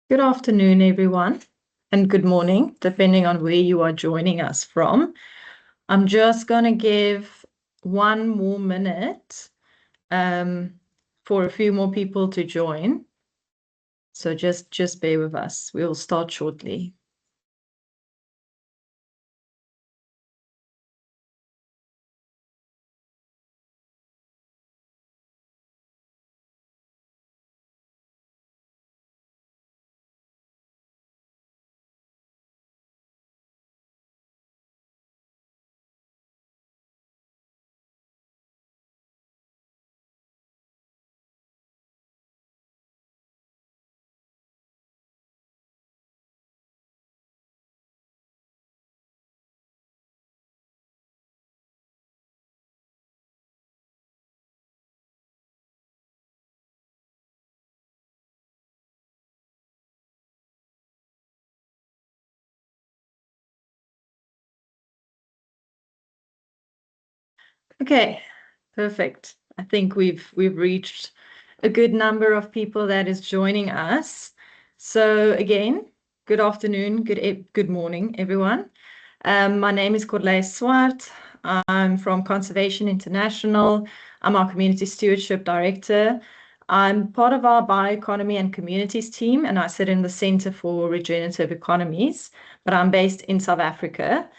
Good afternoon, everyone, and good morning, depending on where you are joining us from. I'm just going to give 1 more minute for a few more people to join. So just bear with us. We'll start shortly. Okay, perfect. I think we've reached a good number of people that is joining us. So again, good afternoon, good morning, everyone. My name is Cordelia Swart. I'm from Conservation International. I'm our Community Stewardship Director. I'm part of our Bioeconomy and Communities team, and I sit in the Center for Regenerative Economies, but I'm based in South Africa.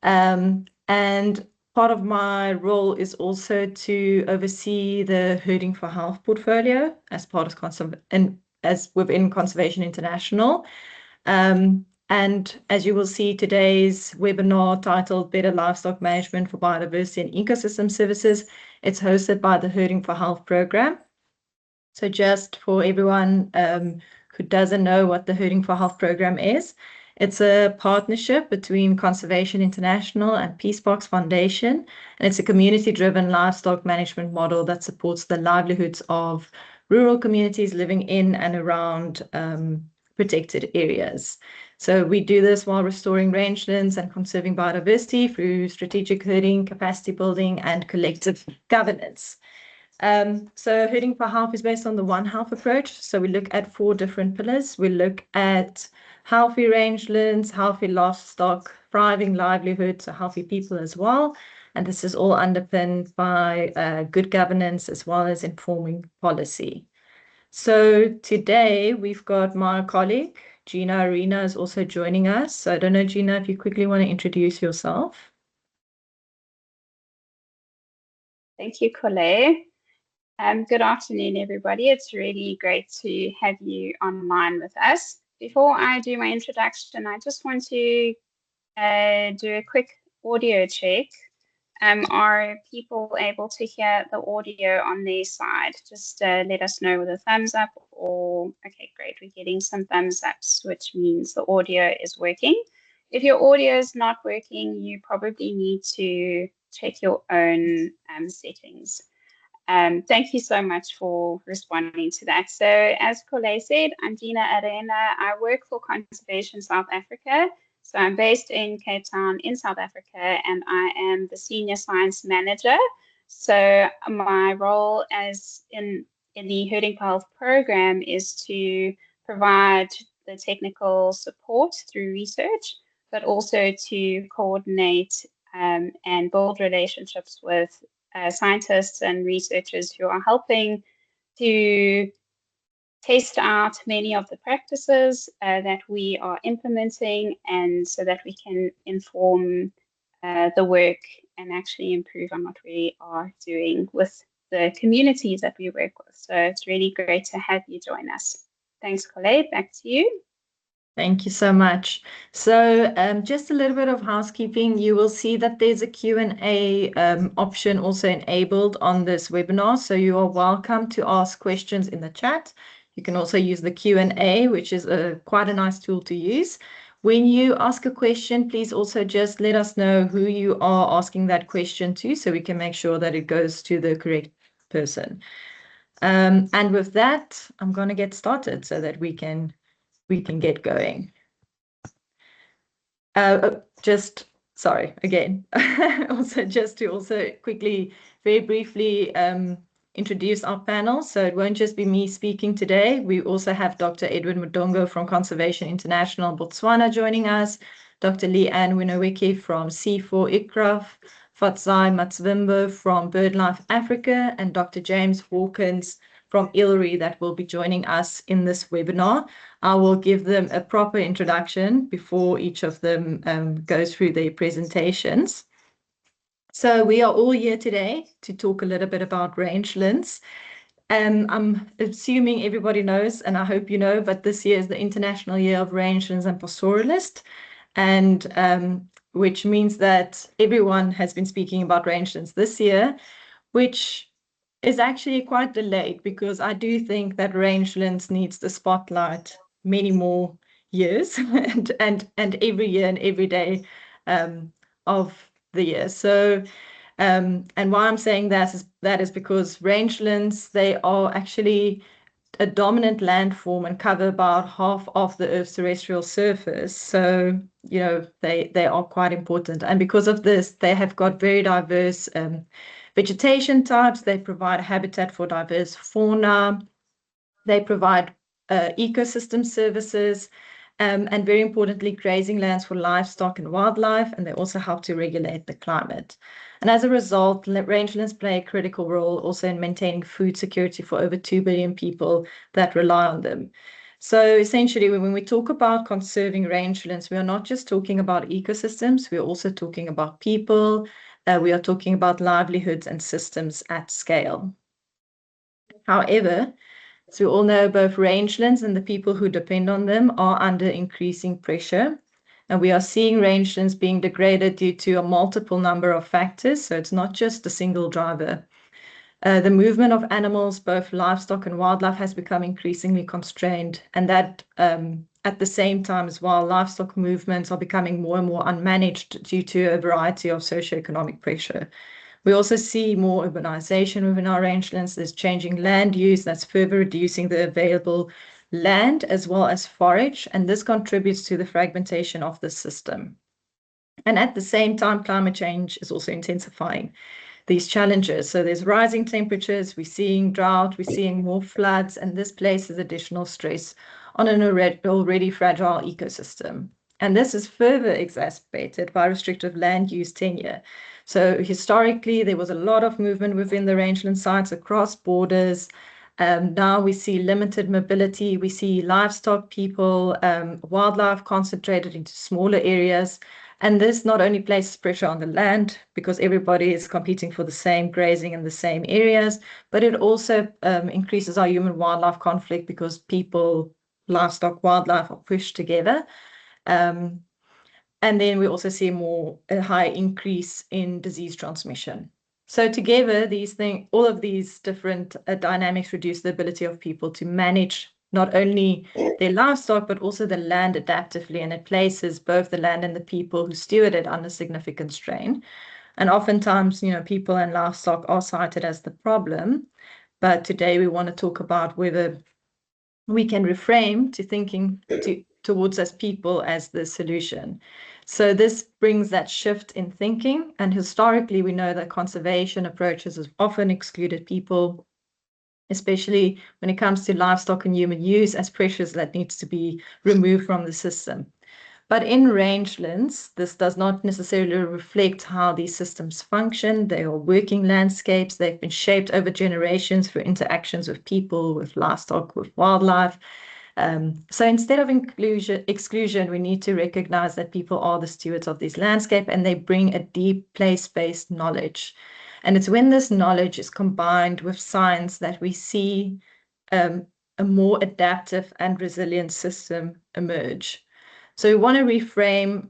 And part of my role is also to oversee the Herding for Health portfolio as part of as within Conservation International. And as you will see, today's webinar titled Better Livestock Management for Biodiversity and Ecosystem Services, it's hosted by the Herding for Health program. So just for everyone who doesn't know what the Herding for Health program is, it's a partnership between Conservation International and Peace Box Foundation, and it's a community-driven livestock management model that supports the livelihoods of rural communities living in and around protected areas. So we do this while restoring rangelands and conserving biodiversity through strategic herding, capacity building, and collective governance. So Herding for Health is based on the One Health approach. So we look at 4 different pillars. We look at healthy rangelands, healthy livestock, thriving livelihoods, so healthy people as well. And this is all underpinned by good governance as well as informing policy. So today we've got my colleague, Gina Arena, is also joining us. So I don't know, Gina, if you quickly want to introduce yourself. Thank you, Colette. Good afternoon, everybody. It's really great to have you online with us. Before I do my introduction, I just want to do a quick audio check. Are people able to hear the audio on their side? Just let us know with a thumbs up or, okay, great. We're getting some thumbs ups, which means the audio is working. If your audio is not working, you probably need to check your own settings. Thank you so much for responding to that. So as Colette said, I'm Gina Arena. I work for Conservation South Africa. So I'm based in Cape Town in South Africa, and I am the Senior Science Manager. So my role as in the Herding for Health program is to provide the technical support through research, but also to coordinate and build relationships with scientists and researchers who are helping to test out many of the practices that we are implementing, and so that we can inform the work and actually improve on what we are doing with the communities that we work with. So it's really great to have you join us. Thanks, Colette. Back to you. Thank you so much. So just a little bit of housekeeping. You will see that there's a Q&A option also enabled on this webinar. So you are welcome to ask questions in the chat. You can also use the Q&A, which is quite a nice tool to use. When you ask a question, please also just let us know who you are asking that question to, so we can make sure that it goes to the correct person. And with that, I'm going to get started so that we can get going. Sorry, again, also just to quickly, very briefly introduce our panel. So it won't just be me speaking today. We also have Dr. Edwin Mudongo from Conservation International Botswana joining us, Dr. Leanne Winowicki from CIFOR-ICRAF, Fatsai Matsvimbo from BirdLife Africa, and Dr. James Hawkins from ILRI that will be joining us in this webinar. I will give them a proper introduction before each of them goes through their presentations. So we are all here today to talk a little bit about rangelands. I'm assuming everybody knows, and I hope you know, but this year is the International Year of Rangelands and Pastoralists, and which means that everyone has been speaking about rangelands this year, which is actually quite delayed because I do think that rangelands needs the spotlight many more years and every year and every day of the year. So and why I'm saying that is because rangelands, they are actually a dominant landform and cover about half of the Earth's terrestrial surface. So, you know, they are quite important. And because of this, they have got very diverse vegetation types. They provide habitat for diverse fauna. They provide ecosystem services. And very importantly, grazing lands for livestock and wildlife, and they also help to regulate the climate. And as a result, rangelands play a critical role also in maintaining food security for over 2 billion people that rely on them. So essentially, when we talk about conserving rangelands, we are not just talking about ecosystems, we are also talking about people, we are talking about livelihoods and systems at scale. However, as we all know, both rangelands and the people who depend on them are under increasing pressure. And we are seeing rangelands being degraded due to a multiple number of factors. So it's not just a single driver. The movement of animals, both livestock and wildlife, has become increasingly constrained. And that at the same time as well, livestock movements are becoming more and more unmanaged due to a variety of socioeconomic pressure. We also see more urbanization within our rangelands. There's changing land use that's further reducing the available land as well as forage, and this contributes to the fragmentation of the system. And at the same time, climate change is also intensifying these challenges. So there's rising temperatures, we're seeing drought, we're seeing more floods, and this places additional stress on an already fragile ecosystem. And this is further exacerbated by restrictive land use tenure. So historically, there was a lot of movement within the rangeland sites across borders. Now we see limited mobility. We see livestock, people, wildlife concentrated into smaller areas. And this not only places pressure on the land because everybody is competing for the same grazing in the same areas, but it also increases our human-wildlife conflict because people, livestock, wildlife are pushed together. And then we also see a high increase in disease transmission. So together, all of these different dynamics reduce the ability of people to manage not only their livestock, but also the land adaptively, and it places both the land and the people who steward it under significant strain. And oftentimes, you know, people and livestock are cited as the problem, but today we want to talk about whether we can reframe to thinking towards us people as the solution. So this brings that shift in thinking, and historically we know that conservation approaches have often excluded people, especially when it comes to livestock and human use, as pressures that needs to be removed from the system. But in rangelands, this does not necessarily reflect how these systems function. They are working landscapes. They've been shaped over generations for interactions with people, with livestock, with wildlife. So instead of exclusion, we need to recognize that people are the stewards of this landscape, and they bring a deep place-based knowledge. And it's when this knowledge is combined with science that we see a more adaptive and resilient system emerge. So we want to reframe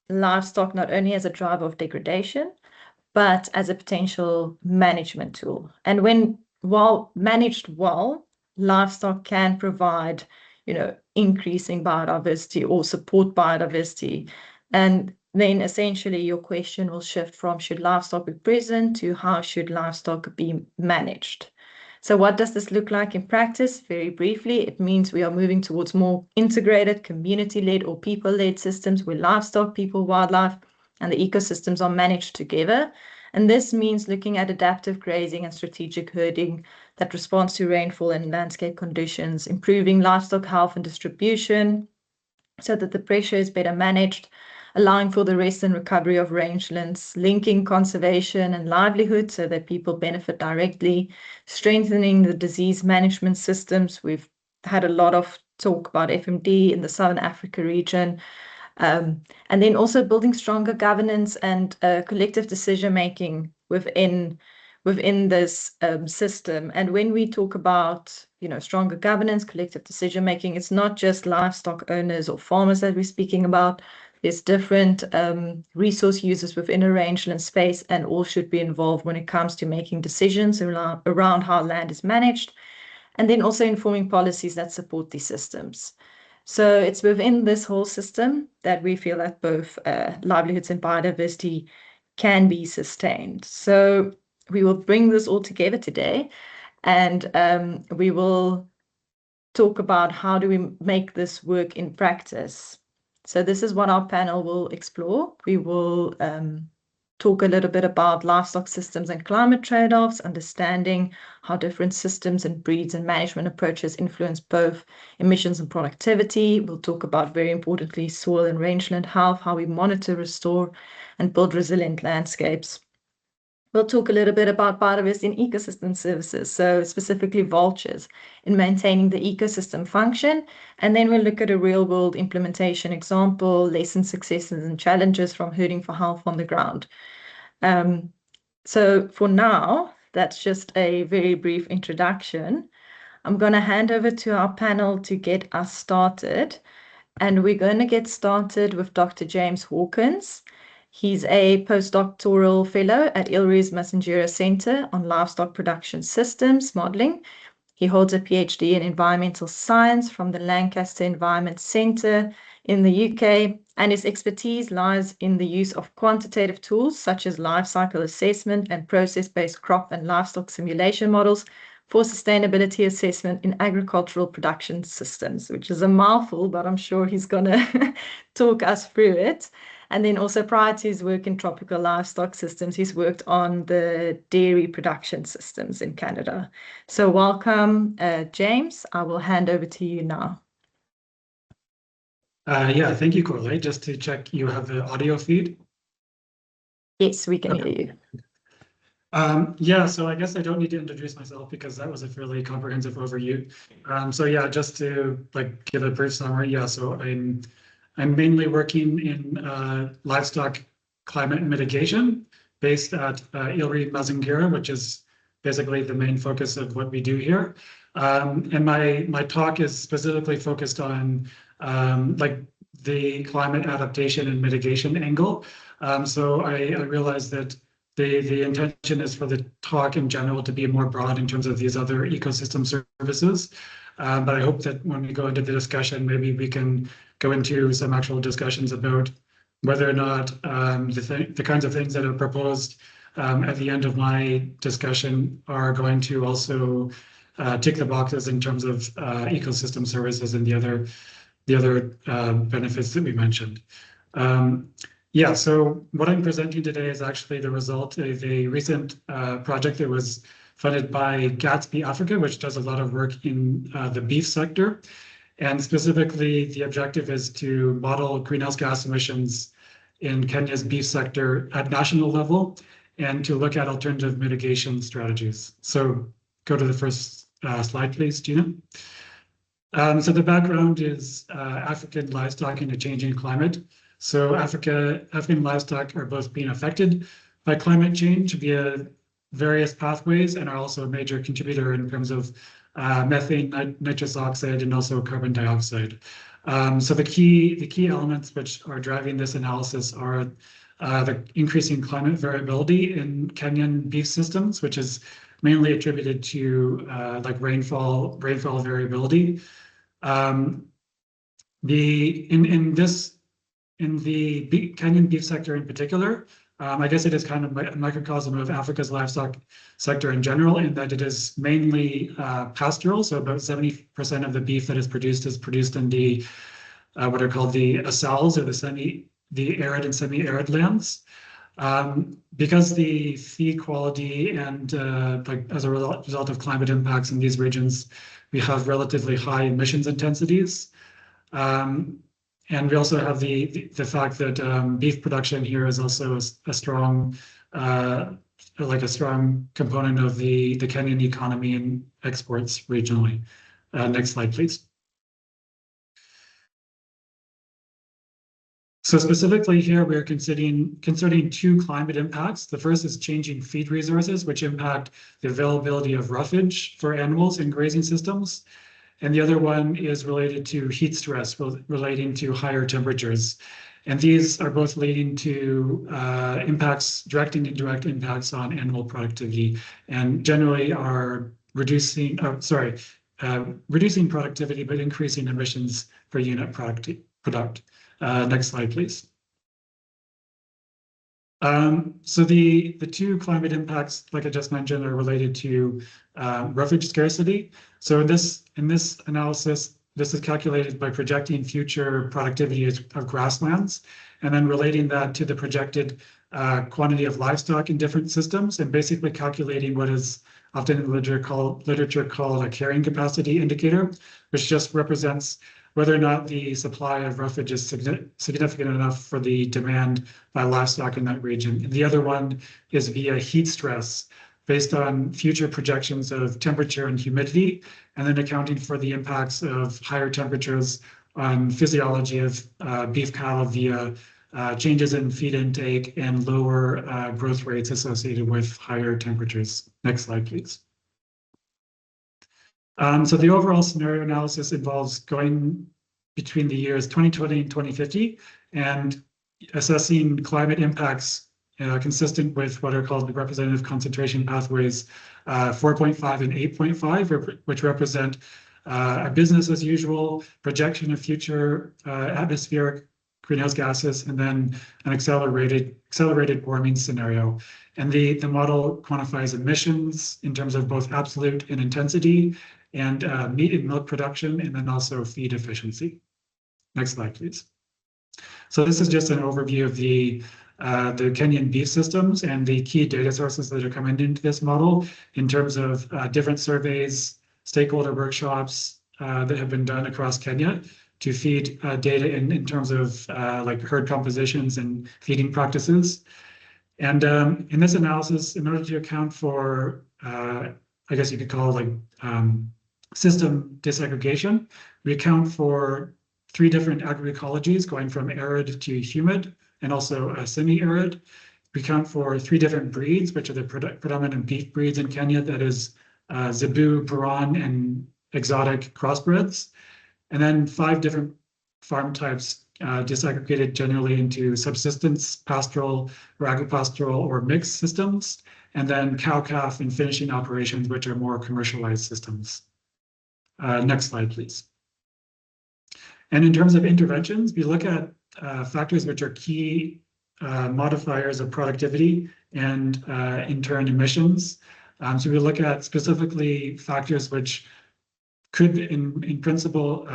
livestock not only as a driver of degradation, but as a potential management tool. And while managed well, livestock can provide, you know, increasing biodiversity or support biodiversity. And then essentially your question will shift from should livestock be present to how should livestock be managed. So what does this look like in practice? Very briefly, it means we are moving towards more integrated, community-led or people-led systems where livestock, people, wildlife, and the ecosystems are managed together. And this means looking at adaptive grazing and strategic herding that responds to rainfall and landscape conditions, improving livestock health and distribution so that the pressure is better managed, allowing for the rest and recovery of rangelands, linking conservation and livelihood so that people benefit directly, strengthening the disease management systems. We've had a lot of talk about FMD in the Southern Africa region, and then also building stronger governance and collective decision-making within this system. And when we talk about, stronger governance, collective decision-making, it's not just livestock owners or farmers that we're speaking about. There's different resource users within a rangeland space, and all should be involved when it comes to making decisions around how land is managed, and then also informing policies that support these systems. So it's within this whole system that we feel that both livelihoods and biodiversity can be sustained. So we will bring this all together today, and we will talk about how do we make this work in practice. So this is what our panel will explore. We will talk a little bit about livestock systems and climate trade-offs, understanding how different systems and breeds and management approaches influence both emissions and productivity. We'll talk about, very importantly, soil and rangeland health, how we monitor, restore, and build resilient landscapes. We'll talk a little bit about biodiversity and ecosystem services, so specifically vultures, in maintaining the ecosystem function. And then we'll look at a real-world implementation example, lessons, successes, and challenges from herding for health on the ground. So for now, that's just a very brief introduction. I'm going to hand over to our panel to get us started. And we're going to get started with Dr. James Hawkins. He's a postdoctoral fellow at ILRI's Massingera Center on Livestock Production Systems Modeling. He holds a PhD in environmental science from the Lancaster Environment Center in the UK, and his expertise lies in the use of quantitative tools such as life cycle assessment and process-based crop and livestock simulation models for sustainability assessment in agricultural production systems, which is a mouthful, but I'm sure he's going to talk us through it. And then also prior to his work in tropical livestock systems, he's worked on the dairy production systems in Canada. So welcome, James. I will hand over to you now. Yeah, thank you, Corley. Just to check, you have the audio feed? Yes, we can hear you. Yeah, so I guess I don't need to introduce myself because that was a fairly comprehensive overview. So yeah, just to give a brief summary. Yeah, so I'm mainly working in livestock climate mitigation based at ILRI Massingera, which is basically the main focus of what we do here. And my talk is specifically focused on the climate adaptation and mitigation angle. So I realize that the intention is for the talk in general to be more broad in terms of these other ecosystem services. But I hope that when we go into the discussion, maybe we can go into some actual discussions about whether or not the kinds of things that are proposed at the end of my discussion are going to also tick the boxes in terms of ecosystem services and the other benefits that we mentioned. Yeah, so what I'm presenting today is actually the result of a recent project that was funded by Gatsby Africa, which does a lot of work in the beef sector. And specifically, the objective is to model greenhouse gas emissions in Kenya's beef sector at national level and to look at alternative mitigation strategies. So go to the first slide, please, Gina. So the background is African livestock in a changing climate. So African livestock are both being affected by climate change via various pathways and are also a major contributor in terms of methane, nitrous oxide, and also carbon dioxide. So the key elements which are driving this analysis are the increasing climate variability in Kenyan beef systems, which is mainly attributed to rainfall variability. In the Kenyan beef sector in particular, I guess it is kind of a microcosm of Africa's livestock sector in general, in that it is mainly pastoral. So about 70% of the beef that is produced in the what are called the ASALs, or the arid and semi-arid lands. Because the feed quality and like as a result of climate impacts in these regions, we have relatively high emissions intensities. And we also have the fact that beef production here is also a strong strong component of the Kenyan economy and exports regionally. Next slide, please. So specifically here, we're considering two climate impacts. The first is changing feed resources, which impact the availability of roughage for animals in grazing systems. And the other one is related to heat stress, relating to higher temperatures. And these are both leading to impacts, direct and indirect impacts on animal productivity, and generally are reducing productivity, but increasing emissions per unit product. Next slide, please. So the two climate impacts, like I just mentioned, are related to roughage scarcity. So in this analysis, this is calculated by projecting future productivity of grasslands, and then relating that to the projected quantity of livestock in different systems, and basically calculating what is often in the literature called a carrying capacity indicator, which just represents whether or not the supply of roughage is significant enough for the demand by livestock in that region. And the other one is via heat stress, based on future projections of temperature and humidity, and then accounting for the impacts of higher temperatures on physiology of beef cattle via changes in feed intake and lower growth rates associated with higher temperatures. Next slide, please. So the overall scenario analysis involves going between the years 2020 and 2050 and assessing climate impacts consistent with what are called the representative concentration pathways 4.5 and 8.5, which represent a business as usual projection of future atmospheric greenhouse gases, and then an accelerated warming scenario. And the model quantifies emissions in terms of both absolute and intensity, and meat and milk production, and then also feed efficiency. Next slide, please. So this is just an overview of the Kenyan beef systems and the key data sources that are coming into this model in terms of different surveys, stakeholder workshops that have been done across Kenya to feed data in terms of like herd compositions and feeding practices. And in this analysis, in order to account for, I guess you could call it like system disaggregation, we account for 3 different agroecologies going from arid to humid and also semi-arid. We account for 3 different breeds, which are the predominant beef breeds in Kenya, that is Zebu, Boran, and exotic crossbreds. And then 5 different farm types disaggregated generally into subsistence, pastoral, or agropastoral, or mixed systems, and then cow-calf and finishing operations, which are more commercialized systems. Next slide, please. And in terms of interventions, we look at factors which are key modifiers of productivity and in turn emissions. So we look at specifically factors which could in principle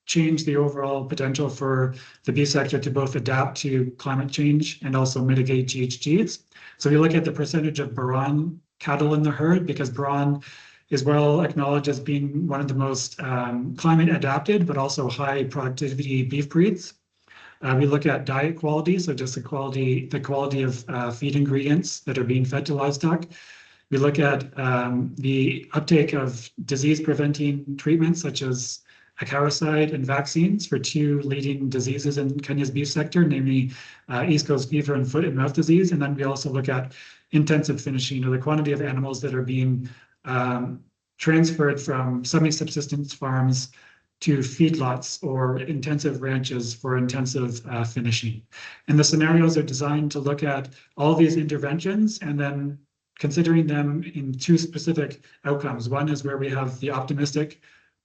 change the overall potential for the beef sector to both adapt to climate change and also mitigate GHGs. So we look at the percentage of Boran cattle in the herd, because Boran is well acknowledged as being one of the most climate adapted, but also high productivity beef breeds. We look at diet quality, so just the quality of feed ingredients that are being fed to livestock. We look at the uptake of disease-preventing treatments such as acaricide and vaccines for 2 leading diseases in Kenya's beef sector, namely East Coast fever and foot and mouth disease. And then we also look at intensive finishing, or the quantity of animals that are being transferred from semi-subsistence farms to feedlots or intensive ranches for intensive finishing. And the scenarios are designed to look at all these interventions and then considering them in 2 specific outcomes. One is where we have the optimistic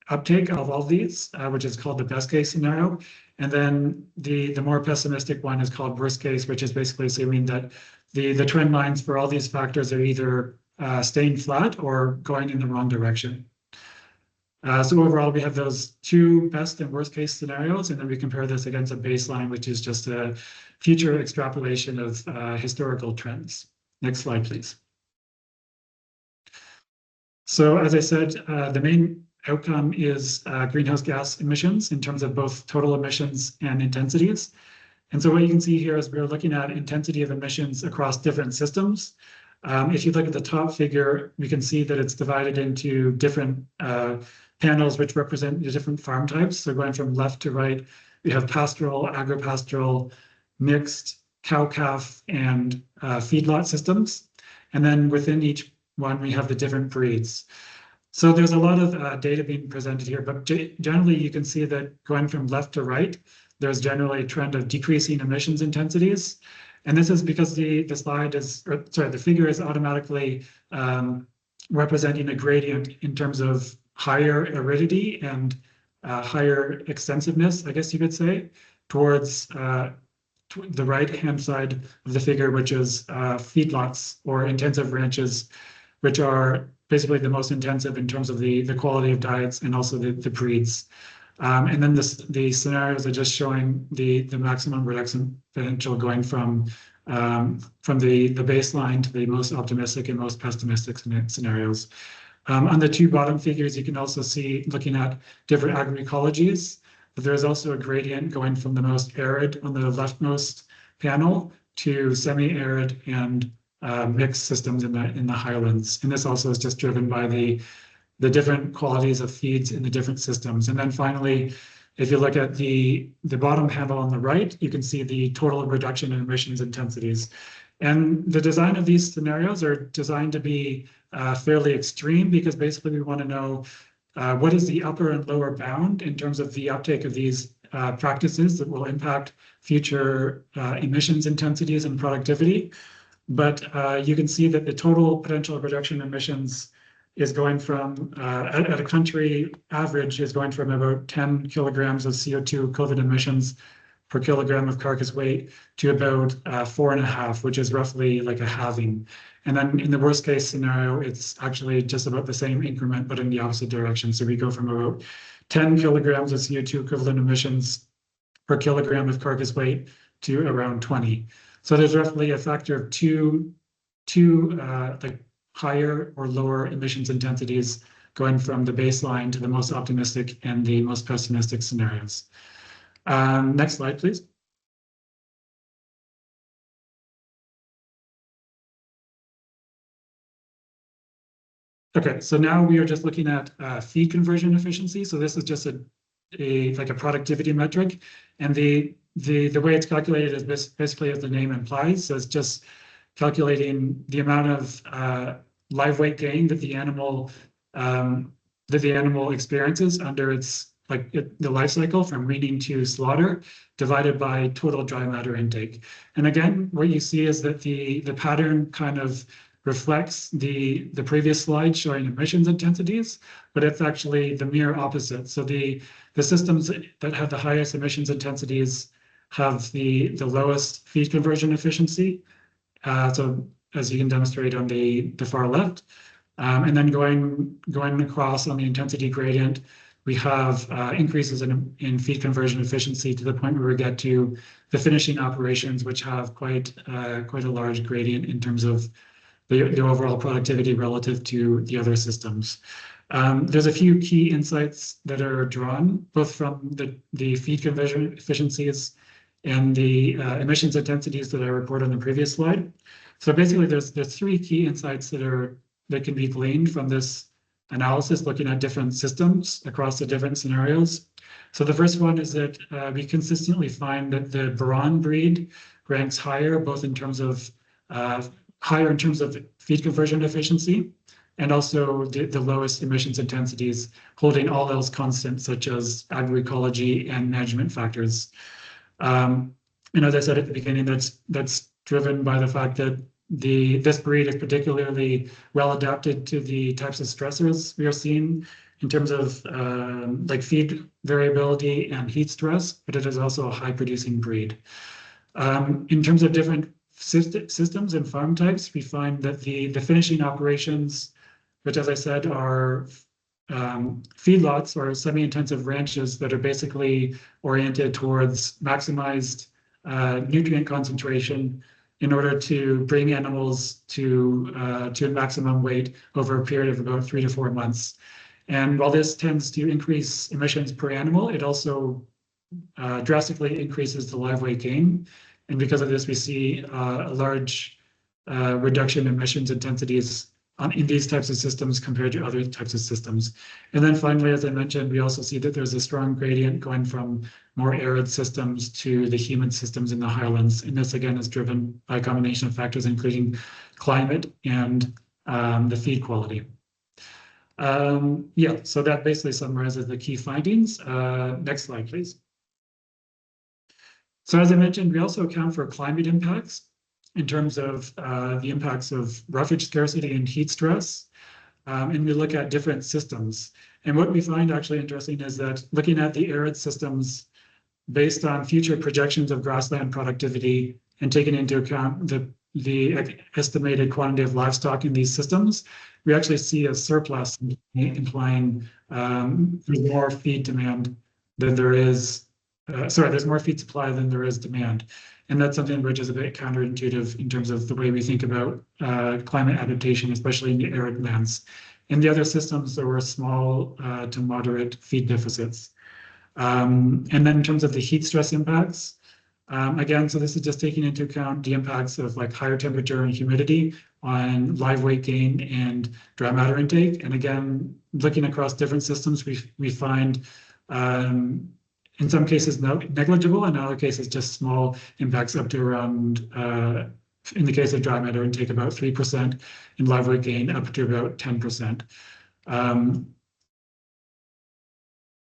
uptake of all these, which is called the best case scenario. And then the more pessimistic one is called worst case, which is basically assuming that the trend lines for all these factors are either staying flat or going in the wrong direction. So overall, we have those two best and worst case scenarios, and then we compare this against a baseline, which is just a future extrapolation of historical trends. Next slide, please. So as I said, the main outcome is greenhouse gas emissions in terms of both total emissions and intensities. And so what you can see here is we're looking at intensity of emissions across different systems. If you look at the top figure, we can see that it's divided into different panels which represent the different farm types. So going from left to right, we have pastoral, agripastoral, mixed, cow-calf, and feedlot systems. And then within each one, we have the different breeds. So there's a lot of data being presented here, but generally you can see that going from left to right, there's generally a trend of decreasing emissions intensities. And this is because the figure is automatically representing a gradient in terms of higher aridity and higher extensiveness, I guess you could say, towards the right-hand side of the figure, which is feedlots or intensive ranches, which are basically the most intensive in terms of the quality of diets and also the breeds. And then the scenarios are just showing the maximum reduction potential going from the baseline to the most optimistic and most pessimistic scenarios. On the two bottom figures, you can also see, looking at different agroecologies, but there's also a gradient going from the most arid on the leftmost panel to semi-arid and mixed systems in the highlands. And this also is just driven by the different qualities of feeds in the different systems. And then finally, if you look at the bottom panel on the right, you can see the total reduction in emissions intensities. And the design of these scenarios are designed to be fairly extreme, because basically we want to know what is the upper and lower bound in terms of the uptake of these practices that will impact future emissions intensities and productivity. But you can see that the total potential reduction in emissions is going from, at a country average, is going from about 10 kilograms of CO2 equivalent emissions per kilogram of carcass weight to about 4.5, which is roughly like a halving. And then in the worst case scenario, it's actually just about the same increment, but in the opposite direction. So we go from about 10 kilograms of CO2 equivalent emissions per kilogram of carcass weight to around 20. So there's roughly a factor of two like higher or lower emissions intensities going from the baseline to the most optimistic and the most pessimistic scenarios. Next slide, please. Okay, so now we are just looking at feed conversion efficiency. So this is just like a productivity metric, and the way it's calculated is basically as the name implies. So it's just calculating the amount of live weight gain that the animal experiences under its the life cycle from weaning to slaughter, divided by total dry matter intake. And again, what you see is that the pattern kind of reflects the previous slide showing emissions intensities, but it's actually the mere opposite. So the systems that have the highest emissions intensities have the lowest feed conversion efficiency. So as you can demonstrate on the far left, and then going across on the intensity gradient, we have increases in feed conversion efficiency to the point where we get to the finishing operations, which have quite a large gradient in terms of the overall productivity relative to the other systems. There's a few key insights that are drawn both from the feed conversion efficiencies and the emissions intensities that I reported on the previous slide. So basically, there's three key insights that can be gleaned from this analysis, looking at different systems across the different scenarios. So the first one is that we consistently find that the Baran breed ranks higher, both in terms of feed conversion efficiency, and also the lowest emissions intensities, holding all else constant, such as agroecology and management factors. And as I said at the beginning, that's driven by the fact that this breed is particularly well adapted to the types of stressors we are seeing in terms of like feed variability and heat stress, but it is also a high producing breed. In terms of different systems and farm types, we find that the finishing operations, which as I said are feedlots or semi-intensive ranches that are basically oriented towards maximized nutrient concentration in order to bring animals to a maximum weight over a period of about 3 to 4 months. And while this tends to increase emissions per animal, it also drastically increases the live weight gain. And because of this, we see a large reduction in emissions intensities in these types of systems compared to other types of systems. And then finally, as I mentioned, we also see that there's a strong gradient going from more arid systems to the humid systems in the highlands. And this again is driven by a combination of factors, including climate and the feed quality. Yeah, so that basically summarizes the key findings. Next slide, please. So as I mentioned, we also account for climate impacts in terms of the impacts of roughage scarcity and heat stress. And we look at different systems. And what we find actually interesting is that looking at the arid systems based on future projections of grassland productivity and taking into account the estimated quantity of livestock in these systems, we actually see a surplus, implying there's more feed demand than there is, there's more feed supply than there is demand. And that's something which is a bit counterintuitive in terms of the way we think about climate adaptation, especially in the arid lands. In the other systems, there were small to moderate feed deficits. And then in terms of the heat stress impacts, again, so this is just taking into account the impacts of like higher temperature and humidity on live weight gain and dry matter intake. And again, looking across different systems, we find in some cases negligible, and in other cases just small impacts up to around, in the case of dry matter intake, about 3%, in live weight gain up to about 10%.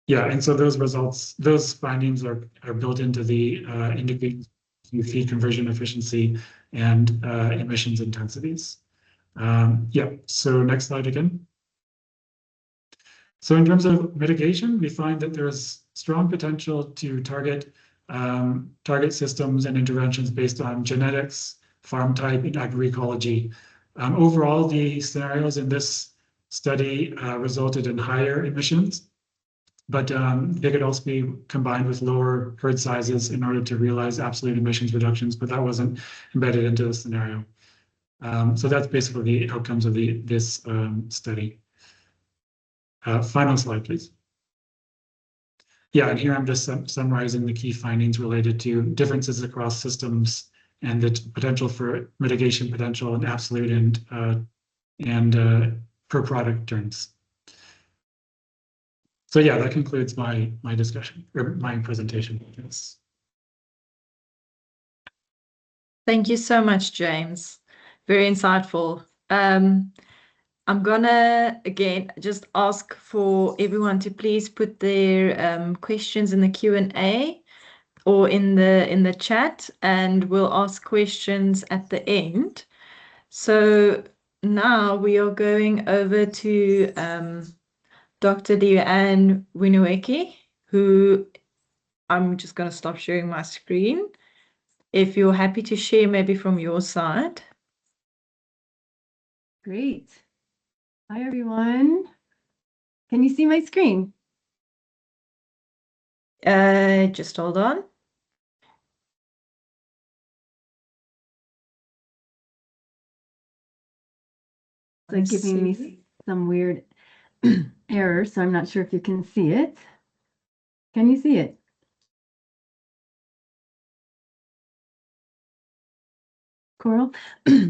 Yeah, and so those results, those findings are built into the indicating feed conversion efficiency and emissions intensities. Yeah, so next slide again. So in terms of mitigation, we find that there's strong potential to target systems and interventions based on genetics, farm type, and agroecology. Overall, the scenarios in this study resulted in higher emissions, but they could also be combined with lower herd sizes in order to realize absolute emissions reductions, but that wasn't embedded into the scenario. So that's basically the outcomes of this study. Final slide, please. Yeah, and here I'm just summarizing the key findings related to differences across systems and the potential for mitigation potential in absolute and per product terms. So yeah, that concludes my discussion or my presentation. Yes. Thank you so much, James. Very insightful. I'm gonna again just ask for everyone to please put their questions in the Q&A or in the chat, and we'll ask questions at the end. So now we are going over to Dr. Leanne Winoweki, who I'm just going to stop sharing my screen. If you're happy to share maybe from your side. Great. Hi, everyone. Can you see my screen? Just hold on. It's giving me some weird error, so I'm not sure if you can see it. Can you see it? Coral?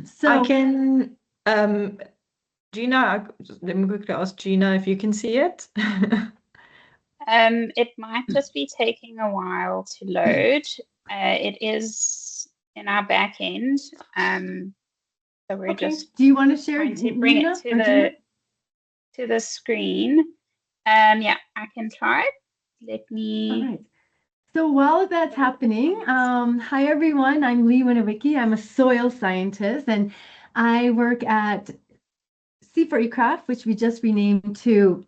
So I can, Gina, let me quickly ask Gina if you can see it. It might just be taking a while to load. It is in our back end. So we're just do you want to share trying to bring Nina, it to the screen. Yeah, I can try. Let me. All right. So while that's happening, hi everyone, I'm Lee Winoweki. I'm a soil scientist and I work at CIFOR-ICRAF, which we just renamed to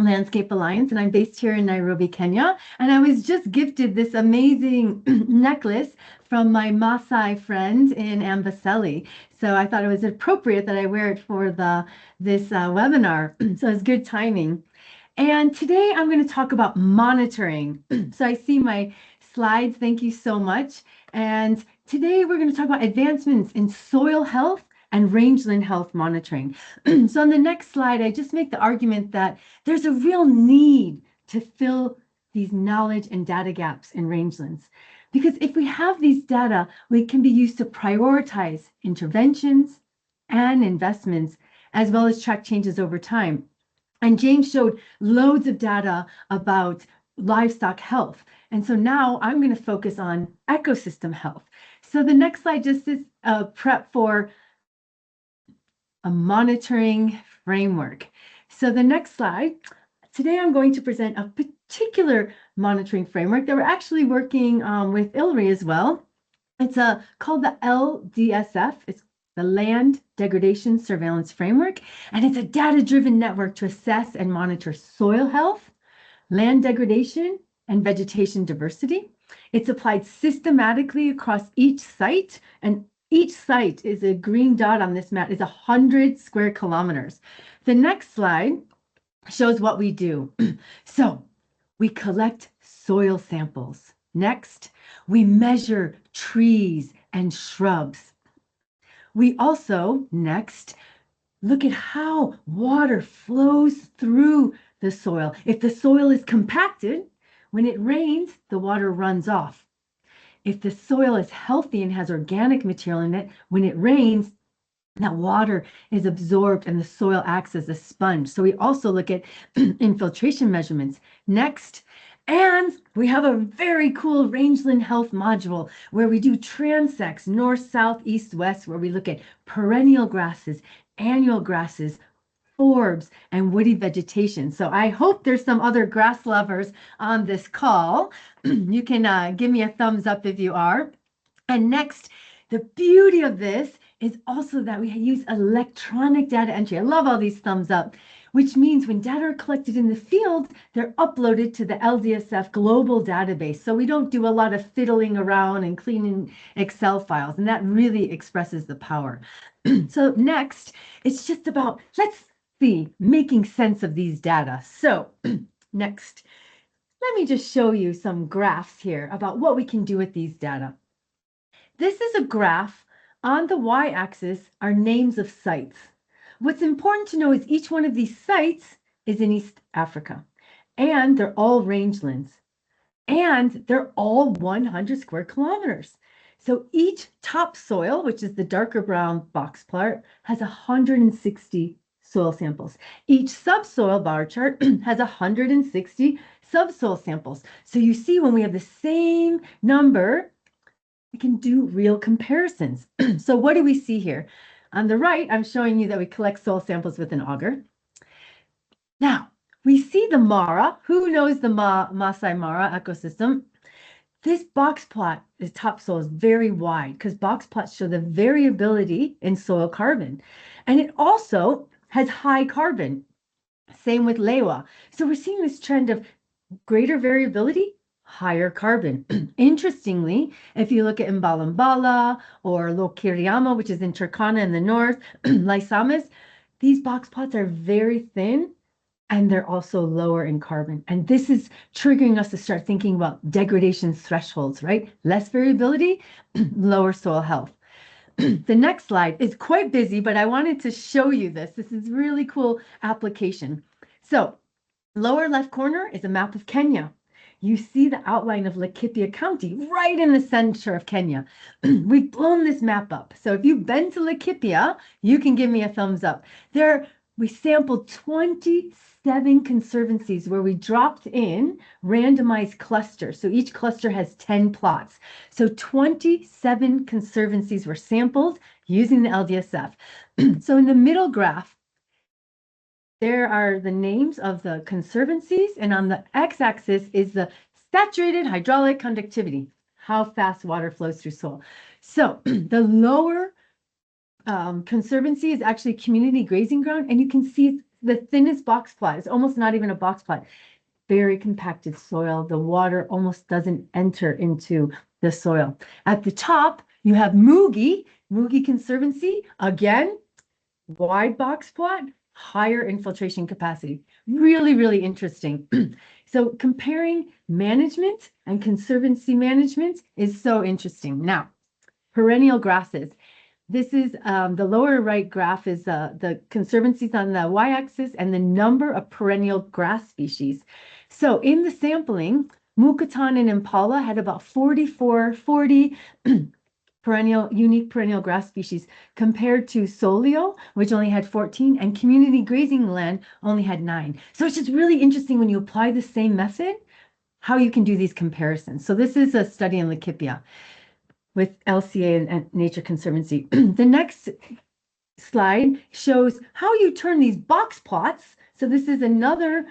Landscape Alliance, and I'm based here in Nairobi, Kenya. And I was just gifted this amazing necklace from my Maasai friend in Amboseli. So I thought it was appropriate that I wear it for this webinar. So it's good timing. And today I'm going to talk about monitoring. So I see my slides. Thank you so much. And today we're going to talk about advancements in soil health and rangeland health monitoring. So on the next slide, I just make the argument that there's a real need to fill these knowledge and data gaps in rangelands. Because if we have these data, we can be used to prioritize interventions and investments, as well as track changes over time. And James showed loads of data about livestock health. And so now I'm going to focus on ecosystem health. So the next slide just is a prep for a monitoring framework. So the next slide, today I'm going to present a particular monitoring framework that we're actually working with ILRI as well. It's called the LDSF. It's the Land Degradation Surveillance Framework, and it's a data-driven network to assess and monitor soil health, land degradation, and vegetation diversity. It's applied systematically across each site, and each site is a green dot on this map, is 100 square kilometers. The next slide shows what we do. So we collect soil samples. Next, we measure trees and shrubs. We also, next, look at how water flows through the soil. If the soil is compacted, when it rains, the water runs off. If the soil is healthy and has organic material in it, when it rains, that water is absorbed and the soil acts as a sponge. So we also look at infiltration measurements. Next, and we have a very cool rangeland health module where we do transects, north, south, east, west, where we look at perennial grasses, annual grasses, forbs, and woody vegetation. So I hope there's some other grass lovers on this call. You can give me a thumbs up if you are. And next, the beauty of this is also that we use electronic data entry. I love all these thumbs up, which means when data are collected in the field, they're uploaded to the LDSF global database. So we don't do a lot of fiddling around and cleaning Excel files, and that really expresses the power. So next, it's just about, let's see, making sense of these data. So next, let me just show you some graphs here about what we can do with these data. This is a graph. On the y-axis are names of sites. What's important to know is each one of these sites is in East Africa, and they're all rangelands, and they're all 100 square kilometers. So each topsoil, which is the darker brown box plot, has 160 soil samples. Each subsoil bar chart has 160 subsoil samples. So you see when we have the same number, we can do real comparisons. So what do we see here? On the right, I'm showing you that we collect soil samples with an auger. Now, we see the Mara. Who knows the Masai Mara ecosystem? This box plot, the topsoil, is very wide because box plots show the variability in soil carbon. And it also has high carbon. Same with Lewa. So we're seeing this trend of greater variability, higher carbon. Interestingly, if you look at Mbalambala or Lokiriama, which is in Turkana in the north, Lysamis, these box plots are very thin and they're also lower in carbon. And this is triggering us to start thinking about degradation thresholds, right? Less variability, lower soil health. The next slide is quite busy, but I wanted to show you this. This is really cool application. So lower left corner is a map of Kenya. You see the outline of Laikipia County right in the center of Kenya. We've blown this map up. So if you've been to Laikipia, you can give me a thumbs up. We sampled 27 conservancies where we dropped in randomized clusters. So each cluster has 10 plots. So 27 conservancies were sampled using the LDSF. So in the middle graph, there are the names of the conservancies, and on the x-axis is the saturated hydraulic conductivity, how fast water flows through soil. So the lower conservancy is actually community grazing ground, and you can see it's the thinnest box plot. It's almost not even a box plot. Very compacted soil. The water almost doesn't enter into the soil. At the top, you have Mugi Conservancy. Again, wide box plot, higher infiltration capacity. Really, really interesting. So comparing management and conservancy management is so interesting. Now, perennial grasses. This is the lower right graph is the conservancies on the y-axis and the number of perennial grass species. So in the sampling, Mukatan and Impala had about 40 unique perennial grass species compared to Solio, which only had 14, and community grazing land only had 9. So it's just really interesting when you apply the same method, how you can do these comparisons. So this is a study in Laikipia with LCA and Nature Conservancy. The next slide shows how you turn these box plots. So this is another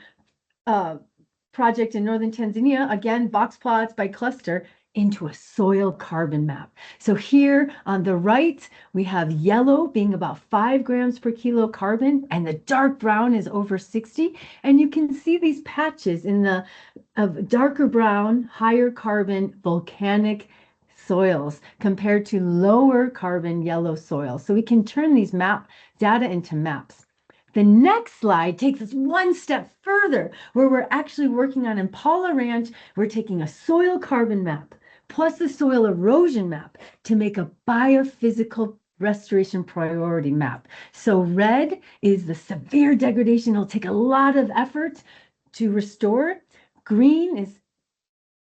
project in northern Tanzania, again, box plots by cluster, into a soil carbon map. So here on the right, we have yellow being about 5 grams per kilo carbon, and the dark brown is over 60. And you can see these patches in the darker brown, higher carbon volcanic soils compared to lower carbon yellow soils. So we can turn these data into maps. The next slide takes us one step further, where we're actually working on Impala Ranch. We're taking a soil carbon map plus the soil erosion map to make a biophysical restoration priority map. So red is the severe degradation. It'll take a lot of effort to restore. Green is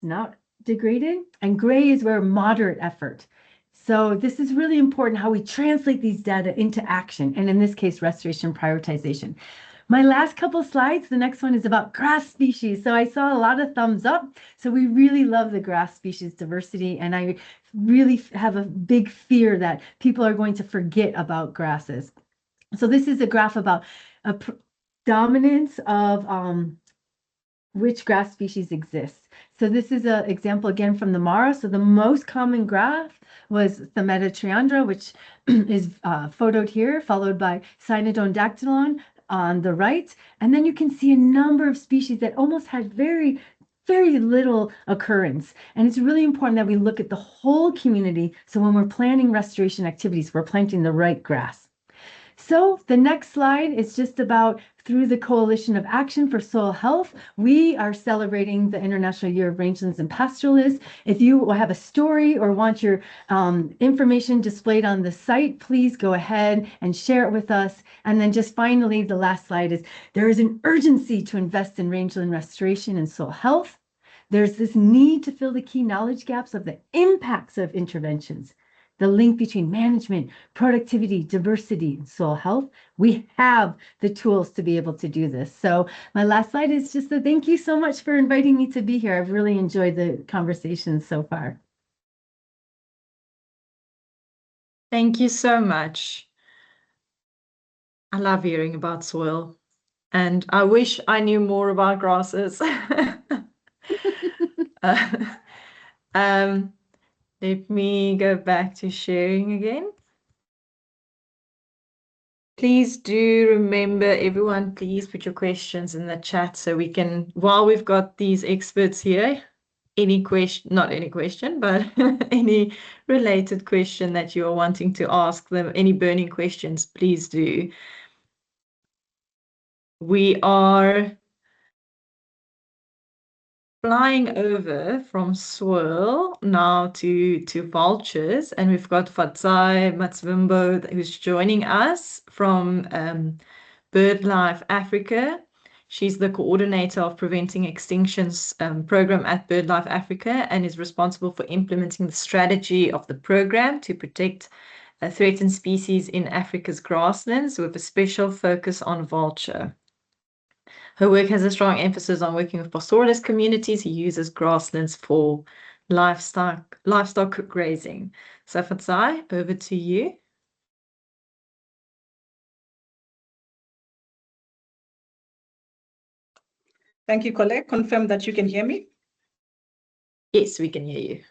not degraded, and gray is where moderate effort. So this is really important how we translate these data into action, and in this case, restoration prioritization. My last couple slides, the next one is about grass species. So I saw a lot of thumbs up. So we really love the grass species diversity, and I really have a big fear that people are going to forget about grasses. So this is a graph about a dominance of which grass species exists. So this is an example again from the Mara. So the most common graph was Themeta triandra, which is photoed here, followed by Cynodon dactylon on the right. And then you can see a number of species that almost had very little occurrence. And it's really important that we look at the whole community. So when we're planning restoration activities, we're planting the right grass. So the next slide is just about through the Coalition of Action for Soil Health, we are celebrating the International Year of Rangelands and Pastoralists. If you have a story or want your information displayed on the site, please go ahead and share it with us. And then just finally, the last slide is there is an urgency to invest in rangeland restoration and soil health. There's this need to fill the key knowledge gaps of the impacts of interventions. The link between management, productivity, diversity, and soil health. We have the tools to be able to do this. So my last slide is just a thank you so much for inviting me to be here. I've really enjoyed the conversation so far. Thank you so much. I love hearing about soil, and I wish I knew more about grasses. Let me go back to sharing again. Please do remember, everyone, please put your questions in the chat so we can, while we've got these experts here, any question, not any question, but any related question that you are wanting to ask them, any burning questions, please do. We are flying over from soil now to vultures, and we've got Fatsai Matsvimbo who's joining us from BirdLife Africa. She's the coordinator of Preventing Extinctions program at BirdLife Africa and is responsible for implementing the strategy of the program to protect threatened species in Africa's grasslands with a special focus on vulture. Her work has a strong emphasis on working with pastoralist communities who uses grasslands for livestock grazing. So Fatsai, over to you. Thank you, Colette. Confirm that you can hear me. Yes, we can hear you.